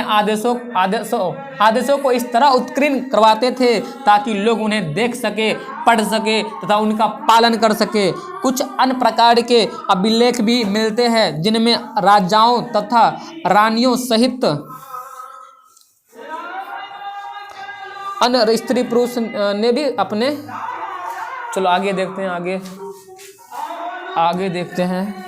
आदेशों को इस तरह उत्कीर्ण करवाते थे ताकि लोग उन्हें देख सके, पढ़ सके तथा उनका पालन कर सके। कुछ अन्य प्रकार के अभिलेख भी मिलते हैं जिनमें राजाओं तथा रानियों सहित अन्य स्त्री पुरुष ने भी अपने, चलो आगे देखते हैं, आगे देखते हैं।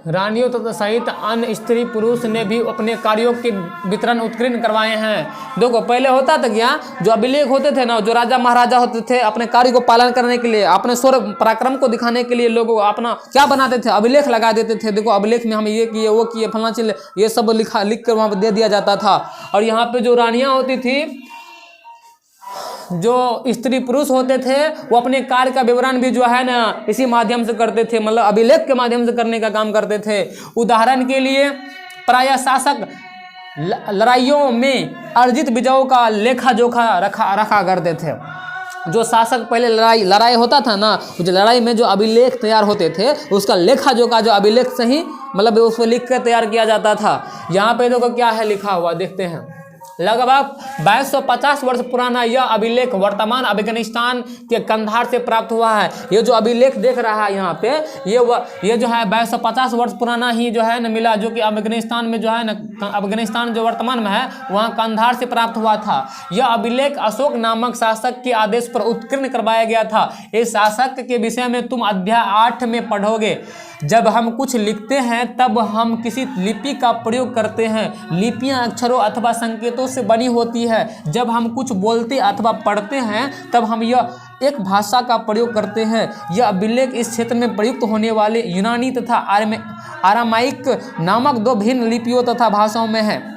रानियों तथा सहित अन्य स्त्री पुरुष ने भी अपने कार्यों के वितरण उत्कीर्ण करवाए हैं। देखो पहले होता था क्या, जो अभिलेख होते थे ना, जो राजा महाराजा होते थे अपने कार्य को पालन करने के लिए, अपने शौर्य पराक्रम को दिखाने के लिए लोग अपना क्या बनाते थे? अभिलेख लगा देते थे। देखो अभिलेख में हम ये किए, वो किए, फलाना चीज, ये सब लिख कर वहाँ पर दे दिया जाता था। और यहाँ पे जो रानियाँ होती थी, जो स्त्री पुरुष होते थे, वो अपने कार्य का विवरण भी जो है ना इसी माध्यम से करते थे, मतलब अभिलेख के माध्यम से करने का काम करते थे। उदाहरण के लिए प्रायः शासक लड़ाइयों में अर्जित विजयों का लेखा जोखा रखा करते थे। जो शासक पहले लड़ाई होता था ना, जो लड़ाई में जो अभिलेख तैयार होते थे उसका लेखा जोखा जो अभिलेख से ही मतलब उसको लिख कर तैयार किया जाता था। यहाँ पे देखो क्या है लिखा हुआ, देखते हैं। लगभग 2250 वर्ष पुराना यह अभिलेख वर्तमान अफगानिस्तान के कंधार से प्राप्त हुआ है। ये जो अभिलेख देख रहा है यहाँ पे, ये जो है 2250 वर्ष पुराना ही जो है न मिला, जो कि अफगानिस्तान में जो है न, अफगानिस्तान जो वर्तमान में है वहाँ कंधार से प्राप्त हुआ था। यह अभिलेख अशोक नामक शासक के आदेश पर उत्कीर्ण करवाया गया था। इस शासक के विषय में तुम अध्याय 8 में पढ़ोगे। जब हम कुछ लिखते हैं तब हम किसी लिपि का प्रयोग करते हैं। लिपियां अक्षरों अथवा संकेतों से बनी होती है। जब हम कुछ बोलते अथवा पढ़ते हैं तब हम यह एक भाषा का प्रयोग करते हैं। यह अभिलेख इस क्षेत्र में प्रयुक्त होने वाले यूनानी तथा आरामाइक नामक 2 भिन्न लिपियों तथा भाषाओं में है।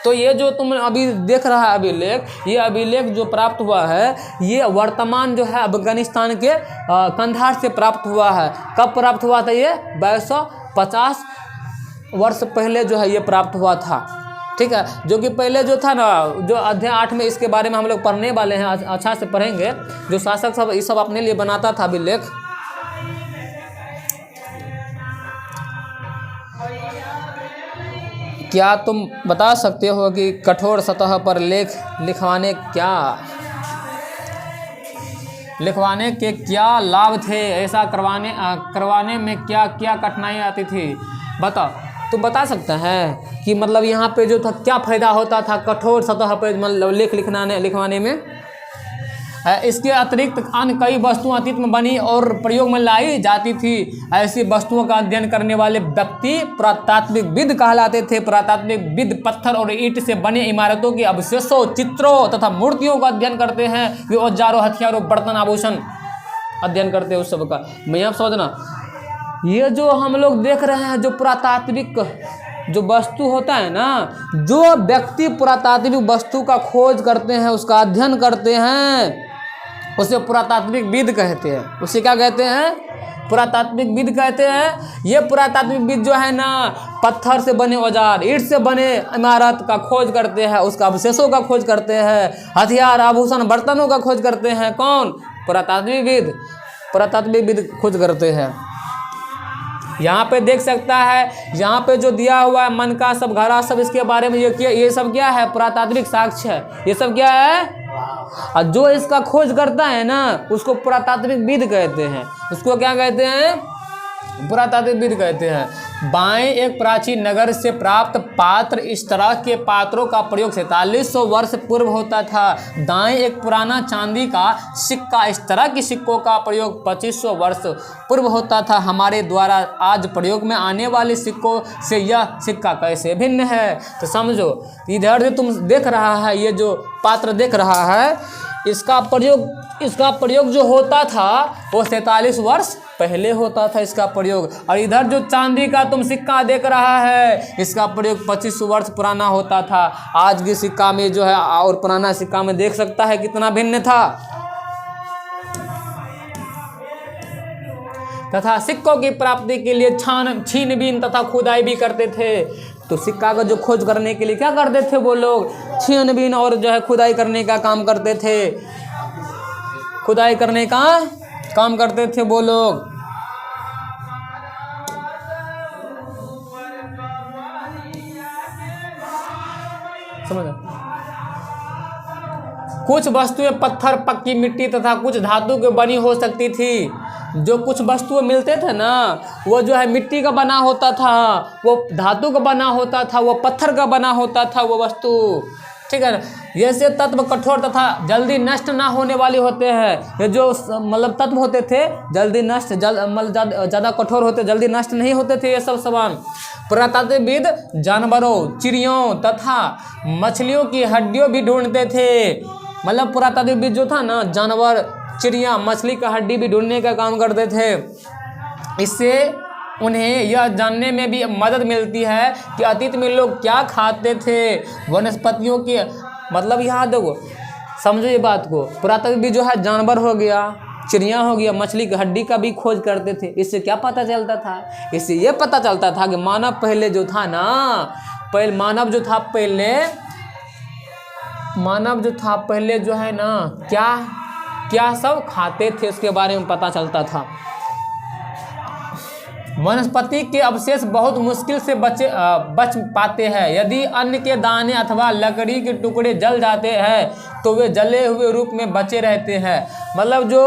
तो ये जो तुम अभी देख रहा है अभिलेख, ये अभिलेख जो प्राप्त हुआ है ये वर्तमान जो है अफगानिस्तान के कंधार से प्राप्त हुआ है। कब प्राप्त हुआ था? ये 2250 वर्ष पहले जो है ये प्राप्त हुआ था। ठीक है, जो कि पहले जो था ना, जो अध्याय 8 में इसके बारे में हम लोग पढ़ने वाले हैं, अच्छा से पढ़ेंगे। जो शासक सब ये सब अपने लिए बनाता था अभिलेख। क्या तुम बता सकते हो कि कठोर सतह पर लेख लिखवाने के क्या लाभ थे? ऐसा करवाने में क्या क्या कठिनाइयाँ आती थी? बताओ, तुम बता सकते हैं कि मतलब यहाँ पे जो था क्या फायदा होता था कठोर सतह पर मतलब लेख लिखवाने में? इसके अतिरिक्त अन्य कई वस्तुएं अतीत में बनी और प्रयोग में लाई जाती थी। ऐसी वस्तुओं का अध्ययन करने वाले व्यक्ति पुरातात्विकविद कहलाते थे। पुरातात्विकविद पत्थर और ईंट से बने इमारतों के अवशेषों, चित्रों तथा मूर्तियों का अध्ययन करते हैं। वे औजारों, हथियारों, बर्तन, आभूषण अध्ययन करते हैं उस सब का। मैं आप समझना, ये जो हम लोग देख रहे हैं जो पुरातात्विक जो वस्तु होता है ना, जो व्यक्ति पुरातात्विक वस्तु का खोज करते हैं, उसका अध्ययन करते हैं, उसे पुरातात्विकविद कहते हैं। उसे क्या कहते हैं? पुरातात्विकविद कहते हैं। ये पुरातात्विकविद जो है ना पत्थर से बने औजार, ईंट से बने इमारत का खोज करते हैं, उसका अवशेषों का खोज करते हैं, हथियार, आभूषण, बर्तनों का खोज करते हैं। कौन? पुरातात्विकविद खोज करते हैं। यहाँ पे देख सकता है, यहाँ पे जो दिया हुआ है मन का सब घड़ा सब, इसके बारे में ये सब क्या है, पुरातात्विक साक्ष्य है। ये सब क्या है, और जो इसका खोज करता है ना उसको पुरातात्विकविद कहते हैं। उसको क्या कहते हैं, पुरातात्विकविद कहते हैं। बाएं एक प्राचीन नगर से प्राप्त पात्र, इस तरह के पात्रों का प्रयोग 4700 वर्ष पूर्व होता था। दाएं एक पुराना चांदी का सिक्का, इस तरह के सिक्कों का प्रयोग 2500 वर्ष पूर्व होता था। हमारे द्वारा आज प्रयोग में आने वाले सिक्कों से यह सिक्का कैसे भिन्न है। तो समझो, इधर जो तुम देख रहा है, ये जो पात्र देख रहा है, इसका प्रयोग जो होता था वो 47 वर्ष पहले होता था इसका प्रयोग। और इधर जो चांदी का तुम सिक्का देख रहा है, इसका प्रयोग 2500 वर्ष पुराना होता था। आज के सिक्का में जो है और पुराना सिक्का में देख सकता है कितना भिन्न था। तथा सिक्कों की प्राप्ति के लिए छीनबीन तथा खुदाई भी करते थे। तो सिक्का का जो खोज करने के लिए क्या करते थे वो लोग, छीनबीन और जो है खुदाई करने का काम करते थे। खुदाई करने का काम करते थे वो लोग। समझ, कुछ वस्तुएं पत्थर, पक्की मिट्टी तथा कुछ धातु की बनी हो सकती थी। जो कुछ वस्तुएं मिलते थे ना, वो जो है मिट्टी का बना होता था, वो धातु का बना होता था, वो पत्थर का बना होता था वो वस्तु, ठीक है ना। जैसे तत्व कठोर तथा जल्दी नष्ट ना होने वाले होते हैं। ये जो मतलब तत्व होते थे जल्दी नष्ट, मतलब ज़्यादा कठोर होते, जल्दी नष्ट नहीं होते थे ये सब सामान। पुरातात्विकविद जानवरों, चिड़ियों तथा मछलियों की हड्डियों भी ढूंढते थे। मतलब पुरातात्विकविद जो था ना, जानवर, चिड़िया, मछली का हड्डी भी ढूंढने का काम करते थे। इससे उन्हें यह जानने में भी मदद मिलती है कि अतीत में लोग क्या खाते थे। वनस्पतियों के मतलब यहाँ देखो, समझो ये बात को, पुरातात्विक जो है जानवर हो गया, चिड़िया हो गया, मछली की हड्डी का भी खोज करते थे। इससे क्या पता चलता था, इससे ये पता चलता था कि मानव पहले जो था ना, मानव जो था पहले जो है ना, क्या सब खाते थे उसके बारे में पता चलता था। वनस्पति के अवशेष बहुत मुश्किल से बच पाते हैं। यदि अन्न के दाने अथवा लकड़ी के टुकड़े जल जाते हैं तो वे जले हुए रूप में बचे रहते हैं। मतलब जो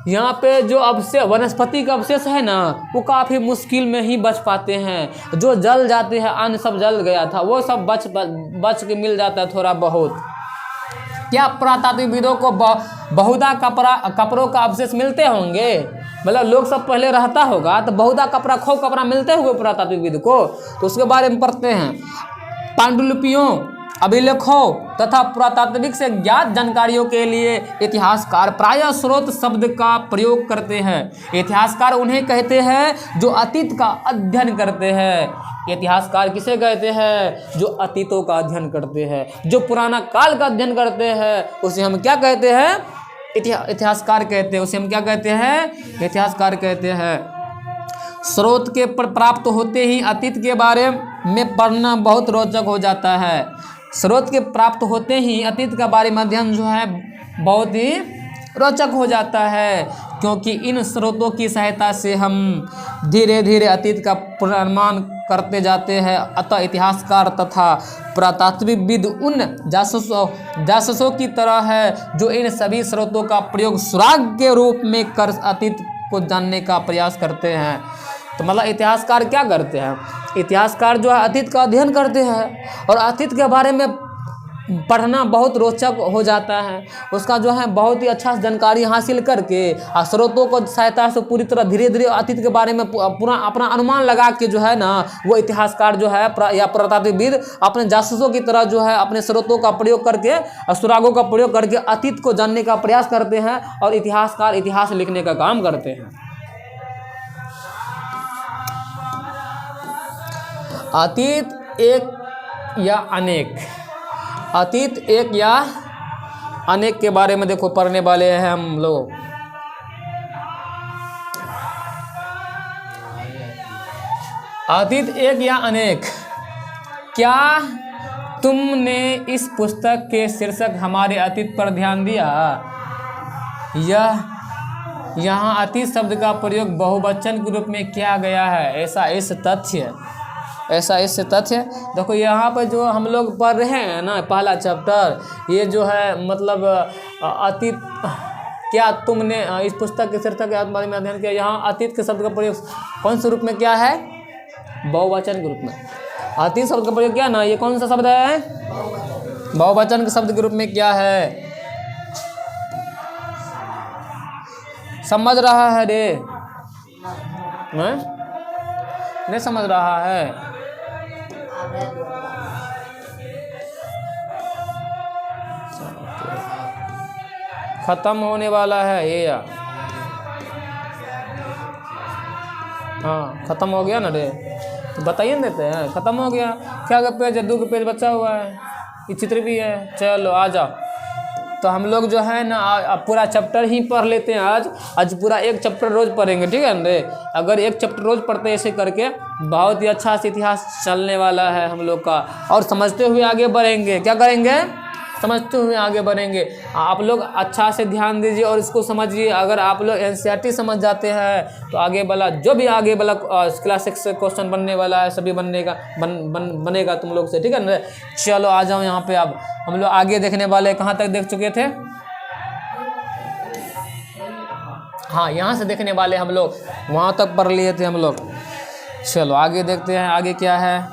यहाँ पे जो अवशेष, वनस्पति का अवशेष है ना, वो काफ़ी मुश्किल में ही बच पाते हैं। जो जल जाते हैं, अन्न सब जल गया था, वो सब बच के मिल जाता है थोड़ा बहुत। क्या पुरातात्विकविदों को बहुधा कपड़ों का अवशेष मिलते होंगे? मतलब लोग सब पहले रहता होगा तो बहुधा कपड़ा मिलते हुए पुरातात्विकविद को। तो उसके बारे में पढ़ते हैं। पांडुलिपियों, अभिलेखों तथा पुरातात्विक से ज्ञात जानकारियों के लिए इतिहासकार प्रायः स्रोत शब्द का प्रयोग करते हैं। इतिहासकार उन्हें कहते हैं जो अतीत का अध्ययन करते हैं। इतिहासकार किसे कहते हैं? जो अतीतों का अध्ययन करते हैं, जो पुराना काल का अध्ययन करते हैं, उसे हम क्या कहते हैं? इतिहासकार कहते हैं। उसे हम क्या कहते हैं? इतिहासकार कहते हैं। स्रोत के प्राप्त होते ही अतीत के बारे में पढ़ना बहुत रोचक हो जाता है। स्रोत के प्राप्त होते ही अतीत का बारे में अध्ययन जो है बहुत ही रोचक हो जाता है, क्योंकि इन स्रोतों की सहायता से हम धीरे धीरे अतीत का पुनर्निर्माण करते जाते हैं। अतः इतिहासकार तथा पुरातात्विकविद उन जासूसों की तरह है जो इन सभी स्रोतों का प्रयोग सुराग के रूप में कर अतीत को जानने का प्रयास करते हैं। तो मतलब इतिहासकार क्या करते हैं? इतिहासकार जो है अतीत का अध्ययन करते हैं और अतीत के बारे में पढ़ना बहुत रोचक हो जाता है। उसका जो है बहुत ही अच्छा जानकारी हासिल करके स्रोतों को सहायता से पूरी तरह धीरे धीरे अतीत के बारे में पूरा अपना अनुमान लगा के जो है ना, वो इतिहासकार जो है या पुरातात्विकविद अपने जासूसों की तरह जो है अपने स्रोतों का प्रयोग करके, सुरागों का प्रयोग करके अतीत को जानने का प्रयास करते हैं और इतिहासकार इतिहास लिखने का काम करते हैं। अतीत एक या अनेक, अतीत एक या अनेक के बारे में देखो पढ़ने वाले हैं हम लोग। अतीत एक या अनेक। क्या तुमने इस पुस्तक के शीर्षक हमारे अतीत पर ध्यान दिया? यहाँ अतीत शब्द का प्रयोग बहुवचन के रूप में किया गया है, ऐसा इस तथ्य देखो यहाँ पर जो हम लोग पढ़ रहे हैं ना पहला चैप्टर, ये जो है मतलब अतीत क्या तुमने इस पुस्तक के शीर्षक के बारे में अध्ययन किया। यहाँ अतीत के शब्द का प्रयोग कौन से रूप में क्या है? बहुवचन के रूप में। अतीत शब्द का प्रयोग क्या ना, ये कौन सा शब्द है? बहुवचन के शब्द के रूप में क्या है? समझ रहा है रे? नहीं समझ रहा है? खत्म होने वाला है ये या? हाँ खत्म हो गया ना रे, तो बताइए ना देते हैं खत्म हो गया। क्या का पेज है? 2 का पेज बचा हुआ है, ये चित्र भी है। चलो आ जाओ, तो हम लोग जो है ना पूरा चैप्टर ही पढ़ लेते हैं। आज पूरा एक चैप्टर रोज पढ़ेंगे, ठीक है ना रे? अगर एक चैप्टर रोज पढ़ते हैं ऐसे करके, बहुत ही अच्छा से इतिहास चलने वाला है हम लोग का, और समझते हुए आगे बढ़ेंगे। क्या करेंगे? समझते हुए आगे बढ़ेंगे। आप लोग अच्छा से ध्यान दीजिए और इसको समझिए। अगर आप लोग एनसीईआरटी समझ जाते हैं तो आगे वाला जो भी आगे वाला क्लास 6 से क्वेश्चन बनने वाला है सभी बनेगा तुम लोग से, ठीक है ना? चलो आ जाओ यहाँ पे। अब हम लोग आगे देखने वाले, कहाँ तक देख चुके थे? हाँ यहाँ से देखने वाले हम लोग, वहाँ तक पढ़ लिए थे हम लोग। चलो आगे देखते हैं, आगे क्या है।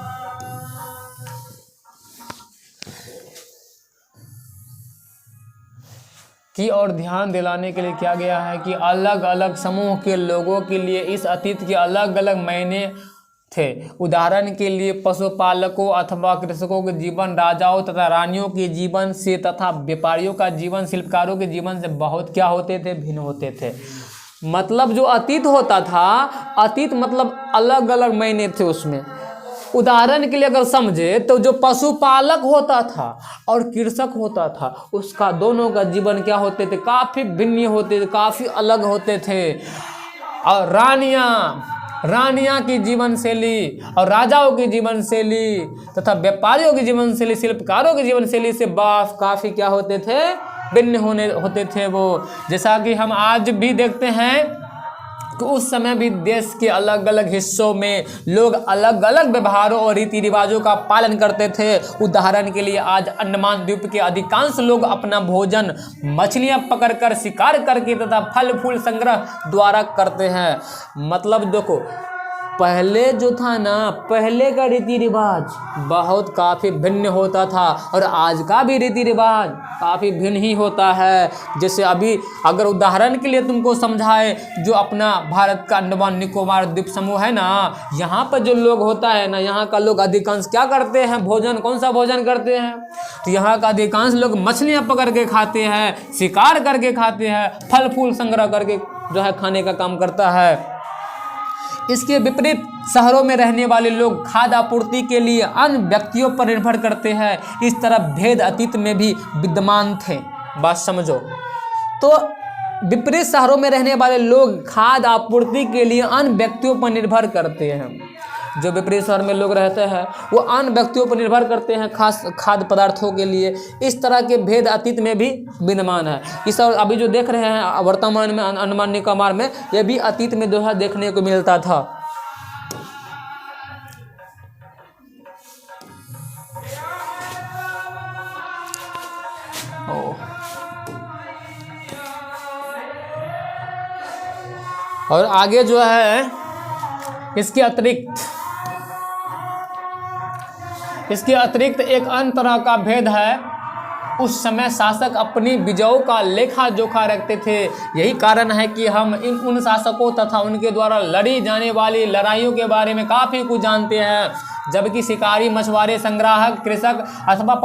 की और ध्यान दिलाने के लिए किया गया है कि अलग अलग समूह के लोगों के लिए इस अतीत के अलग अलग मायने थे। उदाहरण के लिए पशुपालकों अथवा कृषकों के जीवन राजाओं तथा रानियों के जीवन से तथा व्यापारियों का जीवन शिल्पकारों के जीवन से बहुत क्या होते थे? भिन्न होते थे। मतलब जो अतीत होता था, अतीत मतलब अलग अलग मायने थे उसमें। उदाहरण के लिए अगर समझे तो जो पशुपालक होता था और कृषक होता था, उसका दोनों का जीवन क्या होते थे? काफ़ी भिन्न होते थे, काफ़ी अलग होते थे। और रानियाँ की जीवन शैली और राजाओं की जीवन शैली तथा व्यापारियों की जीवन शैली, शिल्पकारों की जीवन शैली से काफ़ी क्या होते थे? भिन्न होते थे वो। जैसा कि हम आज भी देखते हैं कि उस समय भी देश के अलग अलग हिस्सों में लोग अलग अलग व्यवहारों और रीति रिवाजों का पालन करते थे। उदाहरण के लिए आज अंडमान द्वीप के अधिकांश लोग अपना भोजन मछलियां पकड़कर, शिकार करके तथा फल फूल संग्रह द्वारा करते हैं। मतलब देखो, पहले जो था ना, पहले का रीति रिवाज बहुत काफ़ी भिन्न होता था और आज का भी रीति रिवाज काफ़ी भिन्न ही होता है। जैसे अभी अगर उदाहरण के लिए तुमको समझाए, जो अपना भारत का अंडमान निकोबार द्वीप समूह है ना, यहाँ पर जो लोग होता है ना, यहाँ का लोग अधिकांश क्या करते हैं? भोजन, कौन सा भोजन करते हैं? तो यहाँ का अधिकांश लोग मछलियाँ पकड़ के खाते हैं, शिकार करके खाते हैं, फल फूल संग्रह करके जो है खाने का काम करता है। इसके विपरीत शहरों में रहने वाले लोग खाद्य आपूर्ति के लिए अन्य व्यक्तियों पर निर्भर करते हैं। इस तरह भेद अतीत में भी विद्यमान थे। बात समझो, तो विपरीत शहरों में रहने वाले लोग खाद्य आपूर्ति के लिए अन्य व्यक्तियों पर निर्भर करते हैं। जो विपरीत शहर में लोग रहते हैं वो अन्य व्यक्तियों पर निर्भर करते हैं खास खाद्य पदार्थों के लिए। इस तरह के भेद अतीत में भी विद्यमान है। इस और अभी जो देख रहे हैं वर्तमान में अंडमान निकोबार में, ये भी अतीत में जो है देखने को मिलता था। और आगे जो है इसके अतिरिक्त एक अन्य तरह का भेद है। उस समय शासक अपनी विजयों का लेखा जोखा रखते थे। यही कारण है कि हम उन शासकों तथा उनके द्वारा लड़ी जाने वाली लड़ाइयों के बारे में काफ़ी कुछ जानते हैं। जबकि शिकारी, मछुआरे, संग्राहक, कृषक अथवा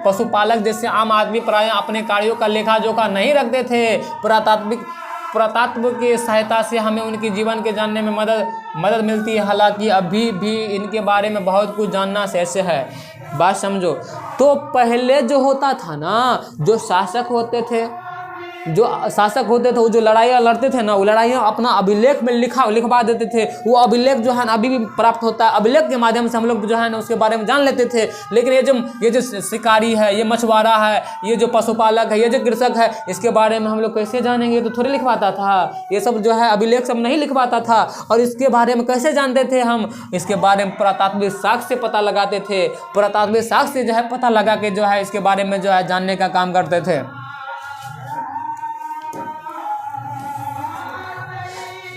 पशुपालक जैसे आम आदमी प्रायः अपने कार्यों का लेखा जोखा नहीं रखते थे। पुरातत्व की सहायता से हमें उनके जीवन के जानने में मदद मिलती है। हालांकि अभी भी इनके बारे में बहुत कुछ जानना शेष है। बात समझो, तो पहले जो होता था ना, जो शासक होते थे जो शासक होते थे वो जो लड़ाइयाँ लड़ते थे ना, वो लड़ाइयाँ अपना अभिलेख में लिखवा देते थे। वो अभिलेख जो है ना अभी भी प्राप्त होता है, अभिलेख के माध्यम से हम लोग जो है ना उसके बारे में जान लेते थे। लेकिन ये जो शिकारी है, ये मछुआरा है, ये जो पशुपालक है, ये जो कृषक है, इसके बारे में हम लोग कैसे जानेंगे? तो थोड़ी लिखवाता था, ये सब जो है अभिलेख सब नहीं लिखवाता था। और इसके बारे में कैसे जानते थे हम? इसके बारे में पुरातात्विक साक्ष्य से पता लगाते थे। पुरातात्विक साक्ष्य से जो है पता लगा के जो है इसके बारे में जो है जानने का काम करते थे।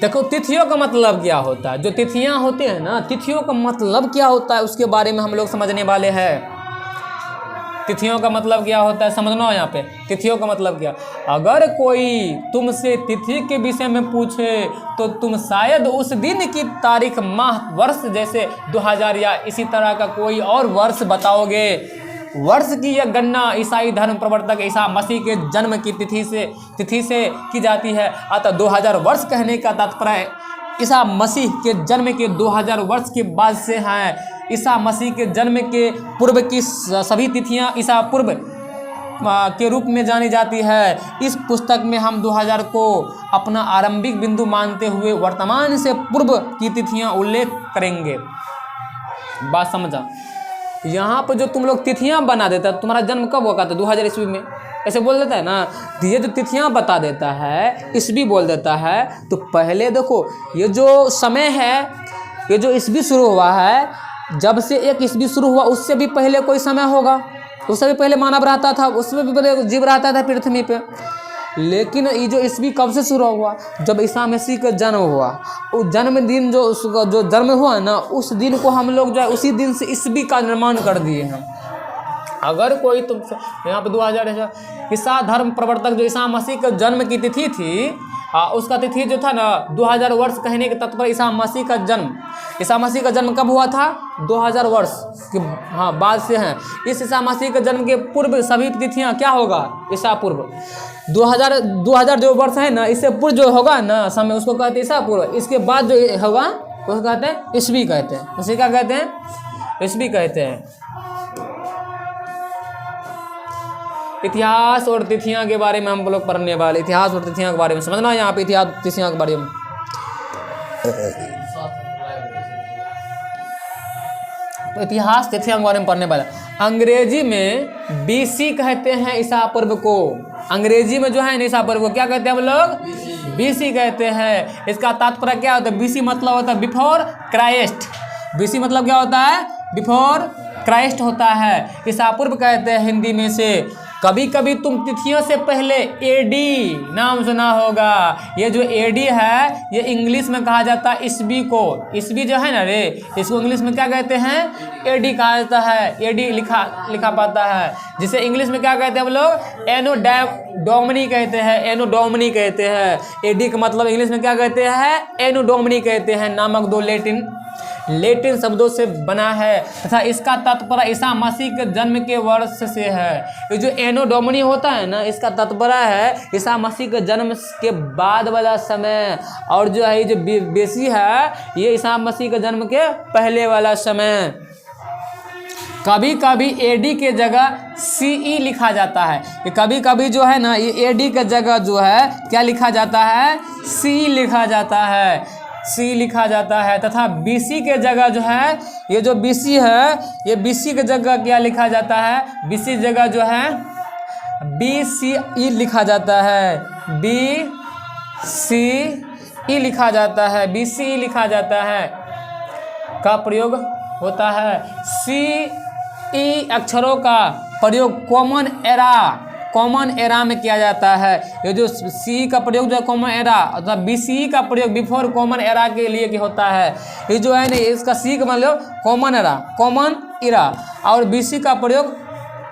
देखो तिथियों का मतलब क्या होता है, जो तिथियां होती हैं ना, तिथियों का मतलब क्या होता है उसके बारे में हम लोग समझने वाले हैं। तिथियों का मतलब क्या होता है समझना यहाँ पे। तिथियों का मतलब क्या, अगर कोई तुमसे तिथि के विषय में पूछे तो तुम शायद उस दिन की तारीख, माह, वर्ष जैसे 2000 या इसी तरह का कोई और वर्ष बताओगे। वर्ष की यह गणना ईसाई धर्म प्रवर्तक ईसा मसीह के जन्म की तिथि से की जाती है। अतः 2000 वर्ष कहने का तात्पर्य ईसा मसीह के जन्म के 2000 वर्ष के बाद से हैं। ईसा मसीह के जन्म के पूर्व की सभी तिथियां ईसा पूर्व के रूप में जानी जाती है। इस पुस्तक में हम 2000 को अपना आरंभिक बिंदु मानते हुए वर्तमान से पूर्व की तिथियां उल्लेख करेंगे। बात समझा? यहाँ पर जो तुम लोग तिथियां बना देता है, तुम्हारा जन्म कब होगा था 2000 ईस्वी में, ऐसे बोल देता है ना। ये जो तिथियां बता देता है, ईस्वी बोल देता है, तो पहले देखो ये जो समय है, ये जो ईस्वी शुरू हुआ है, जब से एक ईस्वी शुरू हुआ उससे भी पहले कोई समय होगा, उससे भी पहले मानव रहता था, उसमें भी पहले जीव रहता था पृथ्वी पे। लेकिन ये जो ईस्वी कब से शुरू हुआ? जब ईसा मसीह का जन्म हुआ। उस जन्मदिन जो उसका जो जन्म हुआ ना, उस दिन को हम लोग जो है उसी दिन से ईस्वी का निर्माण कर दिए हैं। अगर कोई तुमसे यहाँ पे 2000 ईसा धर्म प्रवर्तक जो ईसा मसीह के जन्म की तिथि थी, उसका तिथि जो था ना 2000 वर्ष कहने के तत्पर ईसा मसीह का जन्म कब हुआ था? 2000 वर्ष के बाद से हैं। इस ईसा मसीह के जन्म के पूर्व सभी तिथियां क्या होगा? ईसा पूर्व 2000 जो वर्ष है ना, इससे पूर्व जो होगा ना समय, उसको कहते हैं ईसा पूर्व। इसके बाद जो होगा उसको कहते हैं ईस्वी कहते हैं। उसी का कहते हैं ईस्वी कहते हैं। इतिहास और तिथियां के बारे में हम लोग पढ़ने वाले, इतिहास और तिथियां के बारे में समझना। यहाँ पे इतिहास तिथियां के बारे में इतिहास तिथियां के बारे में पढ़ने वाला। अंग्रेजी में बीसी कहते हैं ईसा पूर्व को। अंग्रेजी में जो है ईसा पूर्व को क्या कहते हैं हम लोग? बीसी कहते हैं। इसका तात्पर्य क्या होता है? बीसी मतलब होता है बिफोर क्राइस्ट। बीसी मतलब क्या होता है? बिफोर क्राइस्ट होता है। ईसा पूर्व कहते हैं हिंदी में से। कभी कभी तुम तिथियों से पहले एडी नाम सुना होगा। ये जो एडी है ये इंग्लिश में कहा जाता है ईस्वी को। ईस्वी जो है ना रे, इसको इंग्लिश में क्या कहते हैं? एडी कहा जाता है। एडी लिखा पाता है, जिसे इंग्लिश में क्या कहते हैं हम लोग? एनो डोमिनी कहते हैं। एनो डोमिनी कहते हैं। एडी का मतलब इंग्लिश में क्या कहते हैं? एनो डोमिनी कहते हैं। नामक दो लेटिन शब्दों से बना है तथा इसका तात्पर्य ईसा मसीह के जन्म के वर्ष से है। ये जो एनो डोमिनी होता है ना, इसका तात्पर्य है ईसा मसीह के जन्म के बाद वाला समय। और जो है ये जो बेसी है, ये ईसा मसीह के जन्म के पहले वाला समय। कभी कभी एडी के जगह सीई लिखा जाता है। ये कभी कभी जो है ना, ये एडी के जगह जो है क्या लिखा जाता है? सी लिखा जाता है। सी लिखा जाता है। तथा बीसी के जगह जो है, ये जो बीसी है, ये बीसी के जगह क्या लिखा जाता है? बीसी जगह जो है BCE लिखा जाता है। BCE लिखा जाता है। BCE लिखा जाता है का प्रयोग होता है। CE अक्षरों का प्रयोग कॉमन एरा में किया जाता है। ये जो सी का प्रयोग जो है कॉमन एरा अथवा BCE का प्रयोग बिफोर कॉमन एरा के लिए होता है। ये जो है ना, इसका सी का मतलब कॉमन एरा और BC का प्रयोग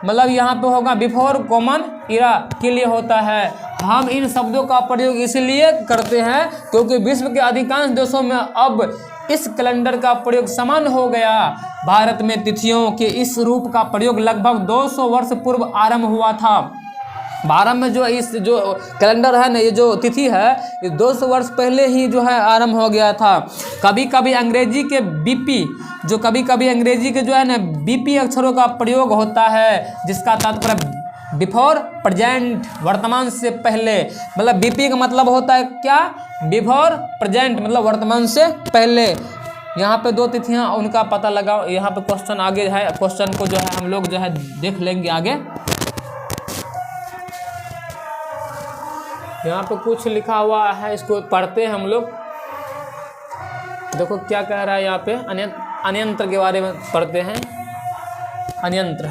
मतलब यहाँ पे होगा बिफोर कॉमन एरा के लिए होता है। हम इन शब्दों का प्रयोग इसलिए करते हैं क्योंकि विश्व के अधिकांश देशों में अब इस कैलेंडर का प्रयोग समान हो गया। भारत में तिथियों के इस रूप का प्रयोग लगभग 200 वर्ष पूर्व आरंभ हुआ था। भारत में जो इस जो कैलेंडर है ना, ये जो तिथि है, ये 200 वर्ष पहले ही जो है आरंभ हो गया था। कभी कभी अंग्रेजी के बीपी अक्षरों का प्रयोग होता है, जिसका तात्पर्य बिफोर प्रेजेंट, वर्तमान से पहले, मतलब बीपी का मतलब होता है क्या, बिफोर प्रेजेंट मतलब वर्तमान से पहले। यहाँ पे 2 तिथियां उनका पता लगाओ। यहाँ पे क्वेश्चन आगे है, क्वेश्चन को जो है हम लोग जो है देख लेंगे आगे। यहाँ पे कुछ लिखा हुआ है, इसको पढ़ते हैं हम लोग। देखो क्या कह रहा है यहाँ पे, अन्यंत्र के बारे में पढ़ते हैं। अन्यंत्र,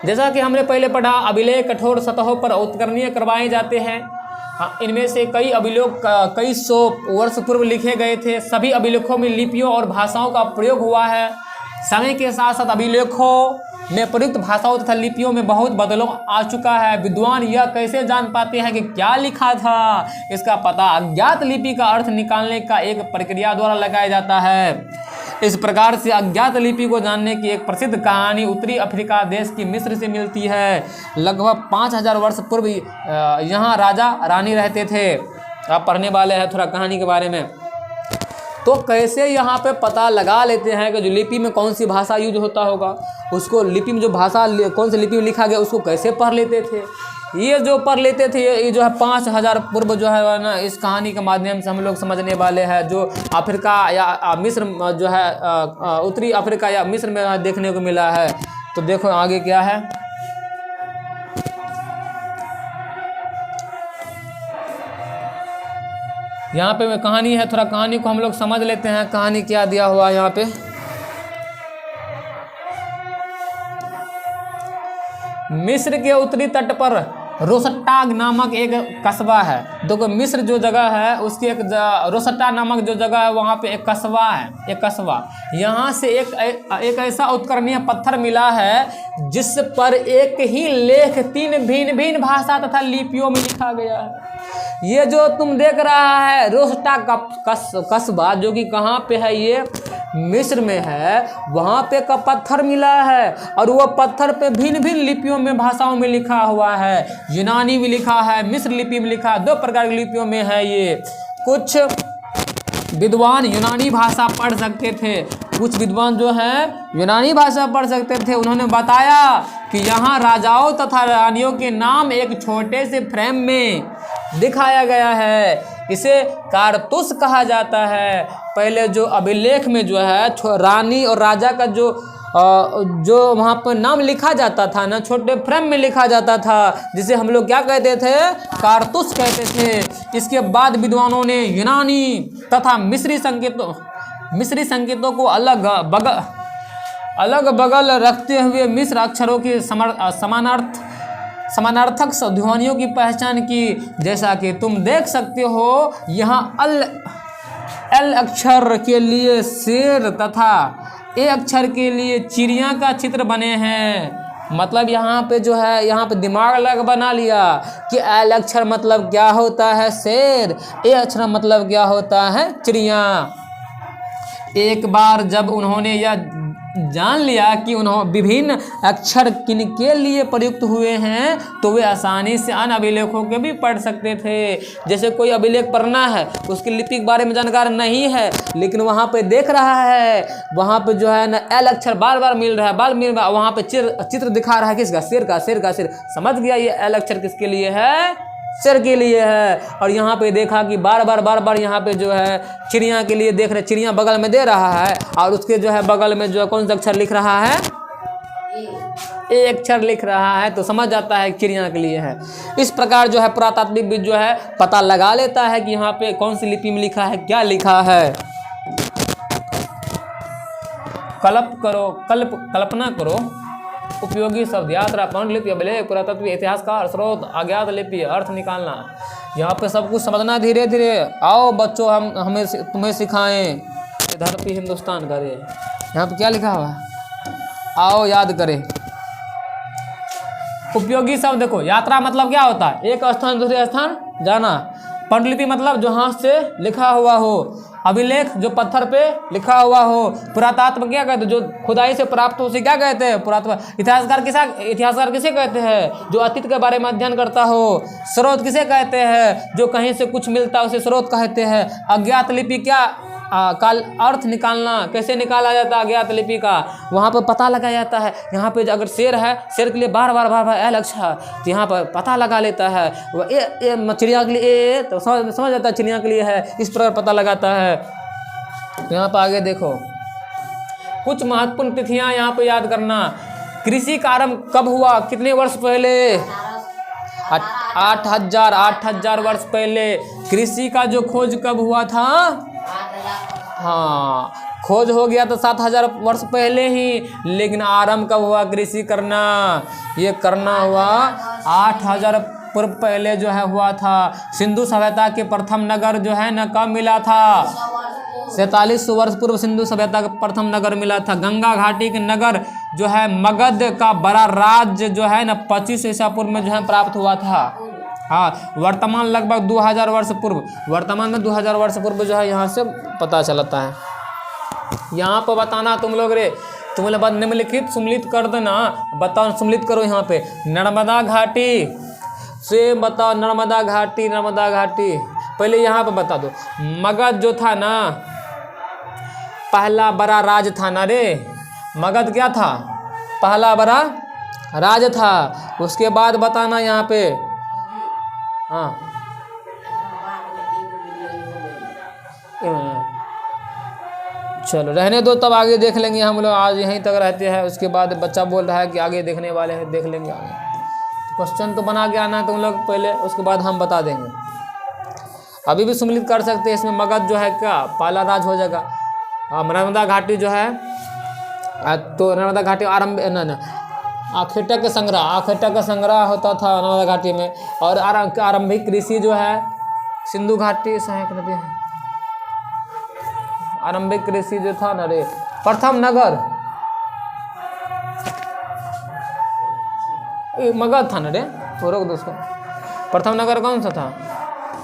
जैसा कि हमने पहले पढ़ा, अभिलेख कठोर सतहों पर उत्कीर्णीय करवाए जाते हैं। इनमें से कई अभिलेख कई सौ वर्ष पूर्व लिखे गए थे। सभी अभिलेखों में लिपियों और भाषाओं का प्रयोग हुआ है। समय के साथ साथ अभिलेखों में प्रयुक्त भाषाओं तथा लिपियों में बहुत बदलाव आ चुका है। विद्वान यह कैसे जान पाते हैं कि क्या लिखा था? इसका पता अज्ञात लिपि का अर्थ निकालने का एक प्रक्रिया द्वारा लगाया जाता है। इस प्रकार से अज्ञात लिपि को जानने की एक प्रसिद्ध कहानी उत्तरी अफ्रीका देश की मिस्र से मिलती है। लगभग 5000 वर्ष पूर्व यहाँ राजा रानी रहते थे। आप पढ़ने वाले हैं थोड़ा कहानी के बारे में। तो कैसे यहाँ पे पता लगा लेते हैं कि जो लिपि में कौन सी भाषा यूज होता होगा, उसको लिपि में जो भाषा कौन सी लिपि में लिखा गया उसको कैसे पढ़ लेते थे? ये जो पढ़ लेते थे ये जो है 5000 पूर्व जो है ना, इस कहानी के माध्यम से हम लोग समझने वाले हैं। जो अफ्रीका या मिस्र जो है उत्तरी अफ्रीका या मिस्र में देखने को मिला है। तो देखो आगे क्या है। यहाँ पे कहानी है, थोड़ा कहानी को हम लोग समझ लेते हैं। कहानी क्या दिया हुआ है यहाँ पे। मिस्र के उत्तरी तट पर रोसट्टा नामक एक कस्बा है। देखो मिस्र जो जगह है उसकी एक रोसट्टा नामक जो जगह है वहाँ पे एक कस्बा है, एक कस्बा। यहाँ से एक ऐसा उत्कीर्णीय पत्थर मिला है जिस पर एक ही लेख 3 भिन्न भिन्न भाषा तथा लिपियों में लिखा गया है। ये जो तुम देख रहा है रोसट्टा का कस्बा, जो कि कहाँ पे है, ये मिस्र में है। वहाँ पे का पत्थर मिला है और वह पत्थर पे भिन्न भिन्न लिपियों में भाषाओं में लिखा हुआ है। यूनानी भी लिखा है, मिस्र लिपि में लिखा है, 2 प्रकार की लिपियों में है ये। कुछ विद्वान यूनानी भाषा पढ़ सकते थे, कुछ विद्वान जो हैं यूनानी भाषा पढ़ सकते थे। उन्होंने बताया कि यहाँ राजाओं तथा रानियों के नाम एक छोटे से फ्रेम में दिखाया गया है। इसे कारतूस कहा जाता है। पहले जो अभिलेख में जो है रानी और राजा का जो वहाँ पर नाम लिखा जाता था ना, छोटे फ्रेम में लिखा जाता था, जिसे हम लोग क्या कहते थे, कारतूस कहते थे। इसके बाद विद्वानों ने यूनानी तथा मिस्री संकेतों को अलग बगल रखते हुए मिस्र अक्षरों के समानार्थक ध्वनियों की पहचान की। जैसा कि तुम देख सकते हो यहाँ एल अक्षर के लिए शेर तथा ए अक्षर के लिए चिड़िया का चित्र बने हैं। मतलब यहाँ पे जो है, यहाँ पे दिमाग लग बना लिया कि एल अक्षर मतलब क्या होता है, शेर, ए अक्षर मतलब क्या होता है, चिड़िया। एक बार जब उन्होंने यह जान लिया कि विभिन्न अक्षर किनके लिए प्रयुक्त हुए हैं, तो वे आसानी से अन्य अभिलेखों के भी पढ़ सकते थे। जैसे कोई अभिलेख पढ़ना है, उसकी लिपि के बारे में जानकारी नहीं है, लेकिन वहाँ पे देख रहा है, वहाँ पे जो है ना एल अक्षर बार बार मिल रहा है, वहाँ पे चित्र दिखा रहा है किसका, शेर का। समझ गया ये एल अक्षर किसके लिए है, शेर के लिए है। और यहाँ पे देखा कि बार बार यहाँ पे जो है चिड़िया के लिए देख रहे, चिड़िया बगल में दे रहा है और उसके जो है बगल में जो है कौन सा अक्षर लिख रहा है, ए अक्षर लिख रहा है। तो समझ जाता है चिड़िया के लिए है। इस प्रकार जो है पुरातात्विक जो है पता लगा लेता है कि यहाँ पे कौन सी लिपि में लिखा है, क्या लिखा है। कल्पना करो उपयोगी शब्द, यात्रा, पांडुलिपि, अभिलेख, पुरातत्व, इतिहासकार, स्रोत, अज्ञात लिपि, अर्थ निकालना। यहाँ पे सब कुछ समझना धीरे धीरे। आओ बच्चों, हमें तुम्हें सिखाएं। धरती हिंदुस्तान करे, यहाँ पे क्या लिखा हुआ है, आओ याद करें। उपयोगी शब्द देखो, यात्रा मतलब क्या होता है, एक स्थान दूसरे स्थान जाना। पांडुलिपि मतलब जो हाथ से लिखा हुआ हो। अभिलेख जो पत्थर पे लिखा हुआ हो। पुरातत्व क्या कहते हैं, जो खुदाई से प्राप्त हो उसे क्या कहते हैं, पुरातत्व। इतिहासकार किसे कहते हैं, जो अतीत के बारे में अध्ययन करता हो। स्रोत किसे कहते हैं, जो कहीं से कुछ मिलता है उसे स्रोत कहते हैं। अज्ञात लिपि क्या काल अर्थ निकालना कैसे निकाला जाता है अज्ञात लिपि का, वहाँ पर पता लगाया जाता है। यहाँ पे अगर शेर है, शेर के लिए बार बार एल अच्छा, तो यहाँ पर पता लगा लेता है। ए चिड़िया के लिए ए, तो समझ जाता है चिड़िया के लिए है, इस प्रकार पता लगाता है। यहाँ पर आगे देखो, कुछ महत्वपूर्ण तिथियाँ यहाँ पे याद करना। कृषि का आरंभ कब हुआ, कितने वर्ष पहले? 8,000 वर्ष पहले। कृषि का जो खोज कब हुआ था? हाँ, खोज हो गया तो 7,000 वर्ष पहले ही, लेकिन आरंभ कब हुआ कृषि करना? ये करना हुआ 8,000 पूर्व पहले जो है हुआ था। सिंधु सभ्यता के प्रथम नगर जो है ना कब मिला था? 4700 वर्ष पूर्व सिंधु सभ्यता का प्रथम नगर मिला था। गंगा घाटी के नगर जो है मगध का बड़ा राज्य जो है ना 25 ईसा पूर्व में जो है प्राप्त हुआ था। हाँ, वर्तमान लगभग 2000 वर्ष पूर्व, वर्तमान में 2000 वर्ष पूर्व जो है यहाँ से पता चलता है। यहाँ पर बताना तुम लोग रे, तुम लोग निम्नलिखित सम्मिलित कर देना, बताओ सम्मिलित करो। यहाँ पे नर्मदा घाटी से बताओ, नर्मदा घाटी, नर्मदा घाटी। पहले यहाँ पे बता दो, मगध जो था ना पहला बड़ा राज था ना रे, मगध क्या था? पहला बड़ा राज था। उसके बाद बताना यहाँ पे, हाँ चलो रहने दो, तब आगे देख लेंगे हम लोग। आज यहीं तक रहते हैं, उसके बाद बच्चा बोल रहा है कि आगे देखने वाले हैं, देख लेंगे आगे। क्वेश्चन तो बना के आना तुम लोग पहले, उसके बाद हम बता देंगे। अभी भी सम्मिलित कर सकते हैं इसमें। मगध जो है क्या पहला राज हो जाएगा। नर्मदा घाटी जो है तो नर्मदा घाटी आरंभ आखेटक का संग्रह, आखेटक का संग्रह होता था नर्मदा घाटी में। और आरंभिक कृषि जो है सिंधु घाटी सहायक नदी है। आरंभिक कृषि जो था ना रे, प्रथम नगर मगध था ना रे, तो रोक दो उसको। प्रथम नगर कौन सा था?